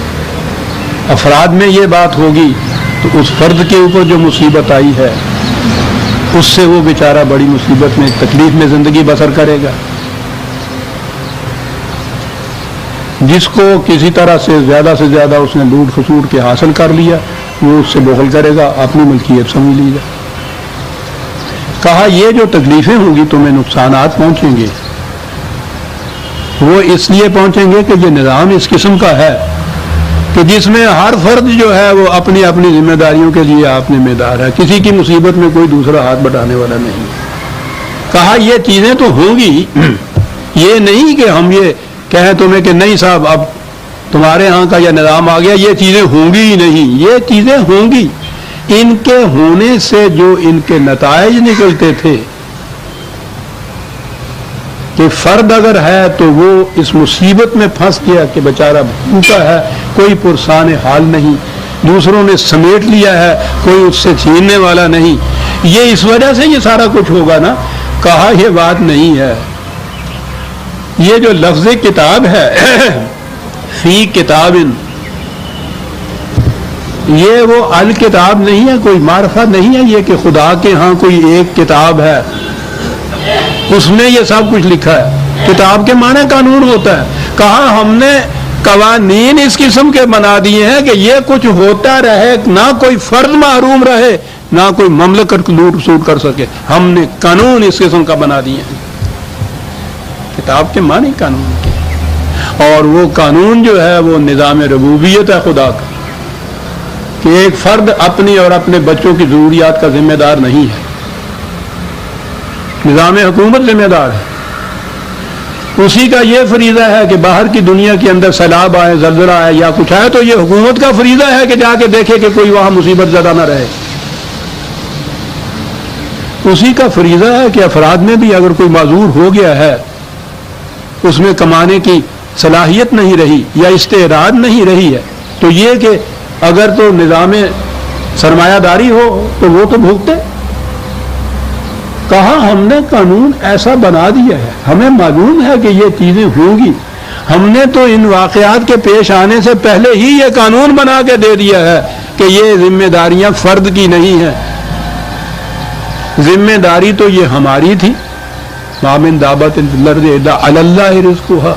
افراد میں یہ بات ہوگی تو اس فرد کے اوپر جو مصیبت آئی ہے اس سے وہ بیچارہ بڑی مصیبت میں، تکلیف میں زندگی بسر کرے گا۔ جس کو کسی طرح سے زیادہ اس نے لوٹ خسوٹ کے حاصل کر لیا، وہ اس سے بخل کرے گا، اپنی ملکیت سمجھ لیجیے۔ کہا یہ جو تکلیفیں ہوں گی، تمہیں نقصانات پہنچیں گے، وہ اس لیے پہنچیں گے کہ یہ نظام اس قسم کا ہے کہ جس میں ہر فرد جو ہے وہ اپنی اپنی ذمہ داریوں کے لیے آپ ذمہ دار ہے، کسی کی مصیبت میں کوئی دوسرا ہاتھ بٹانے والا نہیں۔ کہا یہ چیزیں تو ہوں گی، یہ نہیں کہ ہم یہ کہیں تمہیں کہ نہیں صاحب اب تمہارے ہاں کا یہ نظام آ گیا، یہ چیزیں ہوں گی ہی نہیں، یہ چیزیں ہوں گی۔ ان کے ہونے سے جو ان کے نتائج نکلتے تھے کہ فرد اگر ہے تو وہ اس مصیبت میں پھنس گیا کہ بیچارہ بھوکا ہے، کوئی پرسان حال نہیں، دوسروں نے سمیٹ لیا ہے، کوئی اس سے چھیننے والا نہیں، یہ اس وجہ سے یہ سارا کچھ ہوگا نا. کہا یہ بات نہیں ہے. یہ جو لفظ کتاب ہے فی کتاب، یہ وہ الکتاب نہیں ہے، کوئی معرفت نہیں ہے یہ کہ خدا کے ہاں کوئی ایک کتاب ہے اس میں یہ سب کچھ لکھا ہے. کتاب کے معنی قانون ہوتا ہے. کہا ہم نے قوانین اس قسم کے بنا دیے ہیں کہ یہ کچھ ہوتا رہے، نہ کوئی فرد محروم رہے، نہ کوئی مملکت لوٹ سوٹ کر سکے. ہم نے قانون اس قسم کا بنا دیے ہیں. کتاب کے معنی قانون کے، اور وہ قانون جو ہے وہ نظام ربوبیت ہے خدا کا، کہ ایک فرد اپنی اور اپنے بچوں کی ضروریات کا ذمہ دار نہیں ہے. نظام حکومت ذمہ دار ہے. اسی کا یہ فریضہ ہے کہ باہر کی دنیا کے اندر سیلاب آئے، زلزلہ آئے یا کچھ آئے تو یہ حکومت کا فریضہ ہے کہ جا کے دیکھے کہ کوئی وہاں مصیبت زدہ نہ رہے. اسی کا فریضہ ہے کہ افراد میں بھی اگر کوئی معذور ہو گیا ہے، اس میں کمانے کی صلاحیت نہیں رہی یا استعداد نہیں رہی ہے، تو یہ کہ اگر تو نظام سرمایہ داری ہو تو وہ تو بھوگتے. کہا ہم نے قانون ایسا بنا دیا ہے، ہمیں معلوم ہے کہ یہ چیزیں ہوں گی، ہم نے تو ان واقعات کے پیش آنے سے پہلے ہی یہ قانون بنا کے دے دیا ہے کہ یہ ذمہ داریاں فرد کی نہیں ہیں. ذمہ داری تو یہ ہماری تھی، ما من دابۃ فی الارض الا علی اللہ رزقها،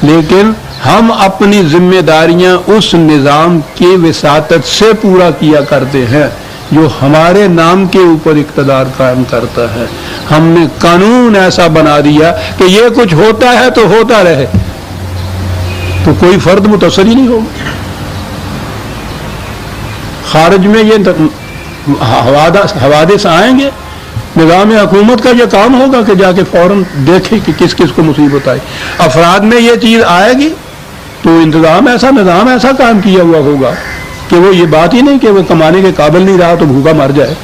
لیکن ہم اپنی ذمہ داریاں اس نظام کی وساطت سے پورا کیا کرتے ہیں جو ہمارے نام کے اوپر اقتدار قائم کرتا ہے. ہم نے قانون ایسا بنا دیا کہ یہ کچھ ہوتا ہے تو ہوتا رہے، تو کوئی فرد متاثر ہی نہیں ہوگا. خارج میں یہ حوادث آئیں گے، نظام حکومت کا یہ کام ہوگا کہ جا کے فوراً دیکھے کہ کس کس کو مصیبت آئی. افراد میں یہ چیز آئے گی تو نظام ایسا کام کیا ہوا ہوگا کہ وہ یہ بات ہی نہیں کہ وہ کمانے کے قابل نہیں رہا تو بھوکا مر جائے.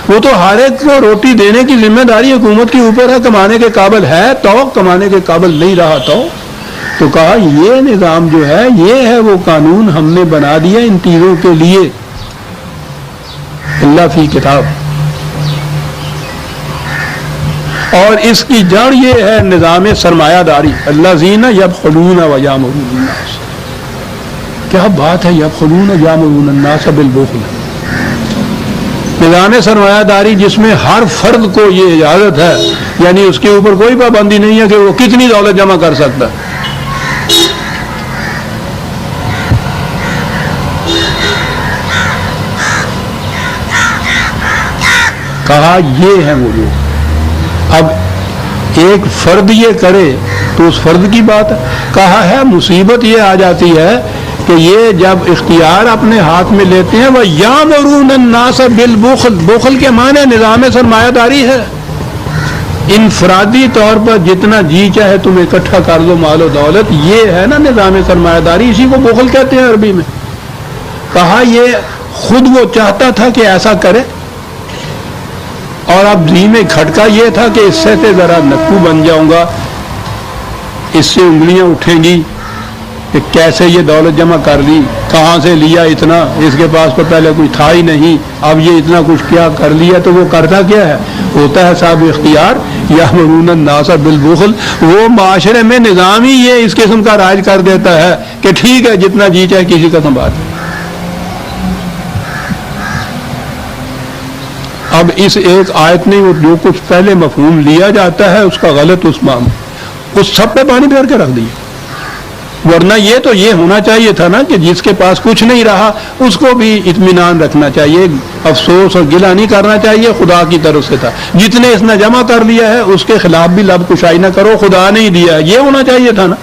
وہ تو ہر ایک کو روٹی دینے کی ذمہ داری حکومت کے اوپر ہے. کمانے کے قابل ہے تو، کمانے کے قابل نہیں رہا تو کہا یہ نظام جو ہے یہ ہے وہ قانون ہم نے بنا دیا ان چیزوں کے لیے. اللہ فی کتاب. اور اس کی جڑ یہ ہے نظام سرمایہ داری. الذین یبخلون ویامرون الناس. کیا بات ہے، یبخلون یامرون الناس بالبخل. نظام سرمایہ داری جس میں ہر فرد کو یہ اجازت ہے، یعنی اس کے اوپر کوئی پابندی نہیں ہے کہ وہ کتنی دولت جمع کر سکتا ہے. کہا یہ ہے وہ لوگ. اب ایک فرد یہ کرے تو اس فرد کی بات ہے. کہا ہے مصیبت یہ آ جاتی ہے کہ یہ جب اختیار اپنے ہاتھ میں لیتے ہیں وہ یامرون الناس بالبخل. بخل کے معنی نظام سرمایہ داری ہے. انفرادی طور پر جتنا جی چاہے تم اکٹھا کر لو مال و دولت، یہ ہے نا نظام سرمایہ داری. اسی کو بخل کہتے ہیں عربی میں. کہا یہ خود وہ چاہتا تھا کہ ایسا کرے، اور اب جی میں کھٹکا یہ تھا کہ اس سے ذرا نکو بن جاؤں گا، اس سے انگلیاں اٹھیں گی کہ کیسے یہ دولت جمع کر لی، کہاں سے لیا اتنا، اس کے پاس تو پہلے کوئی تھا ہی نہیں، اب یہ اتنا کچھ کیا کر لیا. تو وہ کرتا کیا ہے، ہوتا ہے صاحب اختیار یامرون الناس بالبخل. وہ معاشرے میں نظام ہی یہ اس قسم کا راج کر دیتا ہے کہ ٹھیک ہے جتنا جی چاہے کسی کا سنبھال. اب اس ایک آیت نے وہ جو کچھ پہلے مفہوم لیا جاتا ہے اس کا غلط اس سب پہ پانی پھیر کے رکھ دیا. ورنہ یہ تو یہ ہونا چاہیے تھا نا کہ جس کے پاس کچھ نہیں رہا اس کو بھی اطمینان رکھنا چاہیے، افسوس اور گلہ نہیں کرنا چاہیے. خدا کی طرف سے تھا، جتنے اس نے جمع کر لیا ہے اس کے خلاف بھی لب کشائی نہ کرو، خدا نہیں دیا، یہ ہونا چاہیے تھا نا.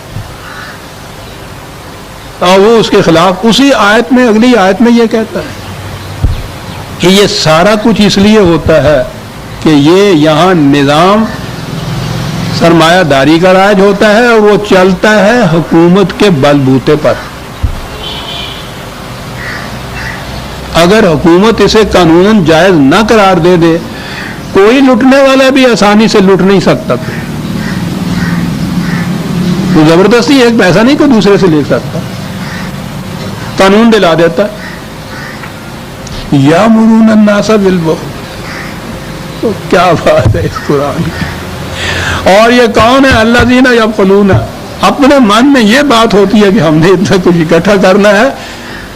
اور وہ اس کے خلاف اسی آیت میں، اگلی آیت میں یہ کہتا ہے کہ یہ سارا کچھ اس لیے ہوتا ہے کہ یہ یہاں نظام سرمایہ داری کا راج ہوتا ہے اور وہ چلتا ہے حکومت کے بل بوتے پر. اگر حکومت اسے قانوناً جائز نہ قرار دے کوئی لٹنے والا بھی آسانی سے لٹ نہیں سکتا. وہ زبردستی ایک پیسہ نہیں کوئی دوسرے سے لے سکتا، قانون دلا دیتا ہے۔ یامرون الناس بالبخل، تو کیا بات ہے اس قرآن کی۔ اور یہ کون ہے؟ الذین یبخلون، اپنے من میں یہ بات ہوتی ہے کہ ہم نے اتنا کچھ اکٹھا کرنا ہے،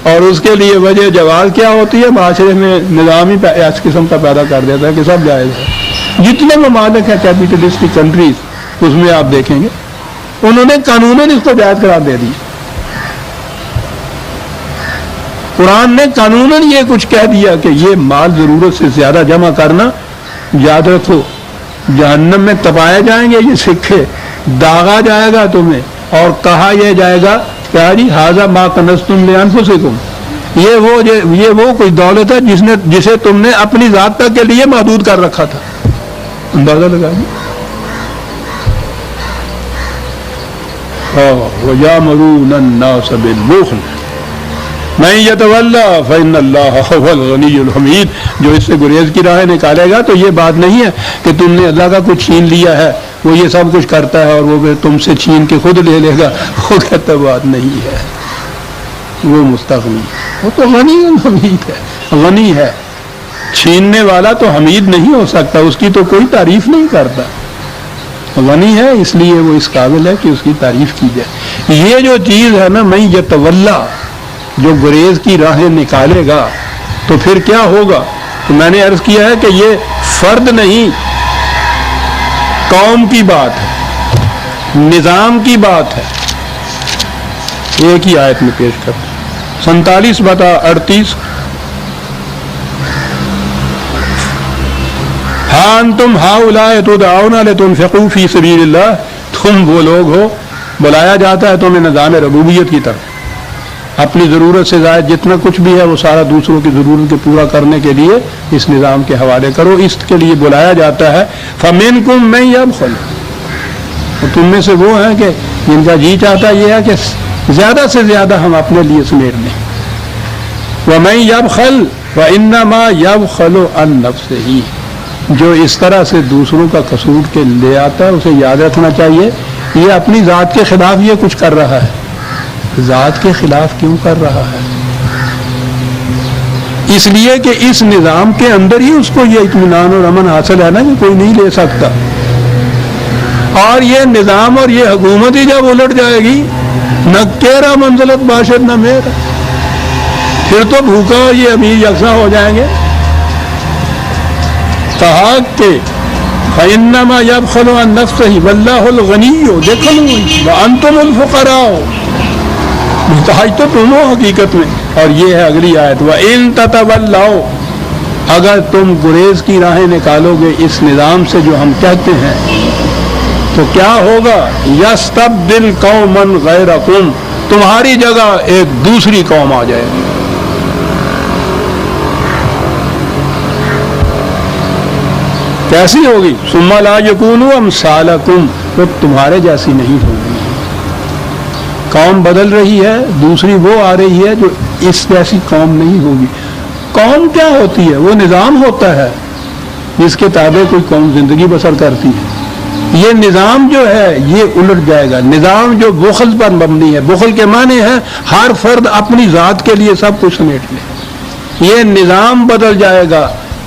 اور اس کے لیے وجہ جواز کیا ہوتی ہے؟ معاشرے میں نظام ہی اس قسم کا پیدا کر دیتا ہے کہ سب جائز ہے۔ جتنے ممالک ہیں کیپیٹلسٹک کنٹریز، اس میں آپ دیکھیں گے انہوں نے قانوناً اس کو جائز قرار دے دی۔ قرآن نے قانوناً یہ کچھ کہہ دیا کہ یہ مال ضرورت سے زیادہ جمع کرنا، یاد رکھو جہنم میں تپائے جائیں گے یہ سکے، داغا جائے گا تمہیں، اور کہا یہ جائے گا کیا جی ھذا ما کنزتم لانفسکم، یہ وہ کوئی دولت ہے جسے تم نے اپنی ذات تک کے لیے محدود کر رکھا تھا۔ اندازہ لگائیے۔ وَيَأْمُرُونَ النَّاسَ بِالْبُخْلِ مَن يَتَوَلَّىٰ فَإِنَّ اللَّهَ هُوَ الْغَنِيُّ الْحَمِيدُ، جو اس سے گریز کی راہ نکالے گا تو یہ بات نہیں ہے کہ تم نے اللہ کا کچھ چھین لیا ہے، وہ یہ سب کچھ کرتا ہے اور وہ پھر تم سے چھین کے خود لے لے گا، وہ کہتا بات نہیں ہے، وہ مستغنی، وہ تو غنی الحمید ہے، غنی ہے۔ چھیننے والا تو حمید نہیں ہو سکتا، اس کی تو کوئی تعریف نہیں کرتا، غنی ہے اس لیے وہ اس قابل ہے کہ اس کی تعریف کی جائے۔ یہ جو چیز ہے نا من یتولا، جو گریز کی راہیں نکالے گا تو پھر کیا ہوگا؟ تو میں نے عرض کیا ہے کہ یہ فرد نہیں، قوم کی بات ہے، نظام کی بات ہے۔ ایک ہی آیت میں پیش کرتے 47/38 ہاں انتم ہؤلاء تدعون لتنفقوا فی سبیل اللہ، تم وہ لوگ ہو بلایا جاتا ہے تمہیں نظام ربوبیت کی طرف، اپنی ضرورت سے زائد جتنا کچھ بھی ہے وہ سارا دوسروں کی ضرورت کو پورا کرنے کے لیے اس نظام کے حوالے کرو، اس کے لیے بلایا جاتا ہے۔ فَمِنْكُمْ مَن يَبْخَلُ، تم میں سے وہ ہیں کہ جن کا جی چاہتا یہ ہے کہ زیادہ سے زیادہ ہم اپنے لیے سمیٹ لیں۔ وَمَن يَبْخَلْ فَإِنَّمَا يَبْخَلُ عَن نَفْسِهِ، جو اس طرح سے دوسروں کا قصور کے لے آتا ہے اسے یاد رکھنا چاہیے یہ اپنی ذات کے خلاف یہ کچھ کر رہا ہے۔ ذات کے خلاف کیوں کر رہا ہے؟ اس لیے کہ اس نظام کے اندر ہی اس کو یہ اطمینان اور امن حاصل ہے نا کہ کوئی نہیں لے سکتا، اور یہ نظام اور یہ حکومت ہی جب الٹ جائے گی، نہ تیرا منزلت باشد نہ میرا، پھر تو بھوکا اور یہ امیر یکساں ہو جائیں گے۔ کہا کہ فَإِنَّمَا يَبْخَلُ عَن نَفْسِهِ وَاللَّهُ الْغَنِيُّ، دیکھو وَأَنْتُمُ الْفُقَرَاءُ، محتاج تو تم ہو حقیقت میں۔ اور یہ ہے اگلی آیت وَإِن تَتَوَلَّوْا، اگر تم گریز کی راہیں نکالو گے اس نظام سے جو ہم کہتے ہیں تو کیا ہوگا؟ یستبدل قوما غیرکم، تمہاری جگہ ایک دوسری قوم آ جائے گی۔ کیسی ہوگی؟ ثم لا یکونوا امثالکم، وہ تمہارے جیسی نہیں ہوگی۔ قوم بدل رہی ہے، دوسری وہ آ رہی ہے جو اس جیسی قوم نہیں ہوگی۔ قوم کیا ہوتی ہے؟ وہ نظام ہوتا ہے جس کے تابع کوئی قوم زندگی بسر کرتی ہے۔ یہ نظام جو ہے یہ الٹ جائے گا، نظام جو بخل پر مبنی ہے، بخل کے معنی ہے ہر فرد اپنی ذات کے لیے سب کچھ سمیٹ لے، یہ نظام بدل جائے گا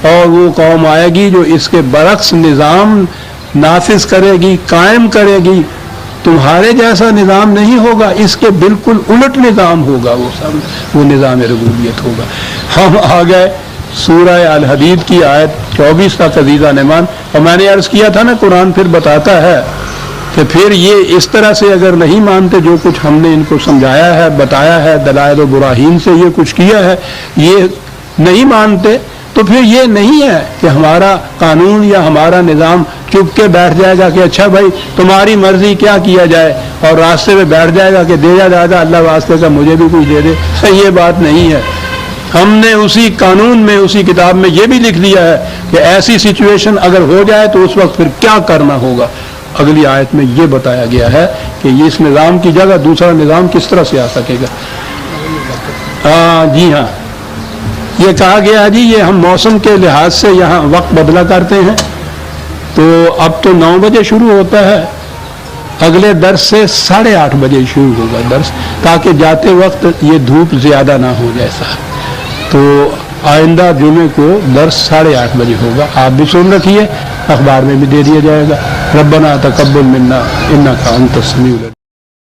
اور وہ قوم آئے گی جو اس کے برعکس نظام نافذ کرے گی، قائم کرے گی۔ تمہارے جیسا نظام نہیں ہوگا، اس کے بالکل الٹ نظام ہوگا، وہ نظام ربوبیت ہوگا۔ ہم آ گئے سورہ الحدید کی آیت 24 تک عزیزان ایمان، اور میں نے عرض کیا تھا نا قرآن پھر بتاتا ہے کہ پھر یہ اس طرح سے اگر نہیں مانتے جو کچھ ہم نے ان کو سمجھایا ہے، بتایا ہے، دلائل و براہین سے یہ کچھ کیا ہے، یہ نہیں مانتے تو پھر یہ نہیں ہے کہ ہمارا قانون یا ہمارا نظام چپ کے بیٹھ جائے گا کہ اچھا بھائی تمہاری مرضی کیا کیا جائے، اور راستے میں بیٹھ جائے گا کہ دے جا دادا اللہ واسطے کا مجھے بھی کچھ دے دے۔ یہ بات نہیں ہے۔ ہم نے اسی قانون میں، اسی کتاب میں یہ بھی لکھ دیا ہے کہ ایسی سچویشن اگر ہو جائے تو اس وقت پھر کیا کرنا ہوگا۔ اگلی آیت میں یہ بتایا گیا ہے کہ یہ اس نظام کی جگہ دوسرا نظام کس طرح سے آ سکے گا۔ جی ہاں، یہ کہا گیا جی یہ ہم موسم کے لحاظ سے یہاں وقت بدلا کرتے ہیں، تو اب تو 9 بجے شروع ہوتا ہے، اگلے درس سے 8:30 بجے شروع ہوگا درس، تاکہ جاتے وقت یہ دھوپ زیادہ نہ ہو جائے صاحب۔ تو آئندہ جمعے کو درس 8:30 بجے ہوگا، آپ بھی سن رکھیے، اخبار میں بھی دے دیا جائے گا۔ ربنا تقبل منا انک انت السمیع العلیم۔